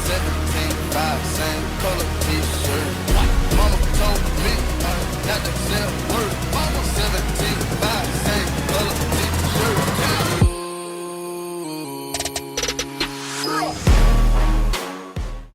17.5, same color t-shirt. Mama told me not to sell word.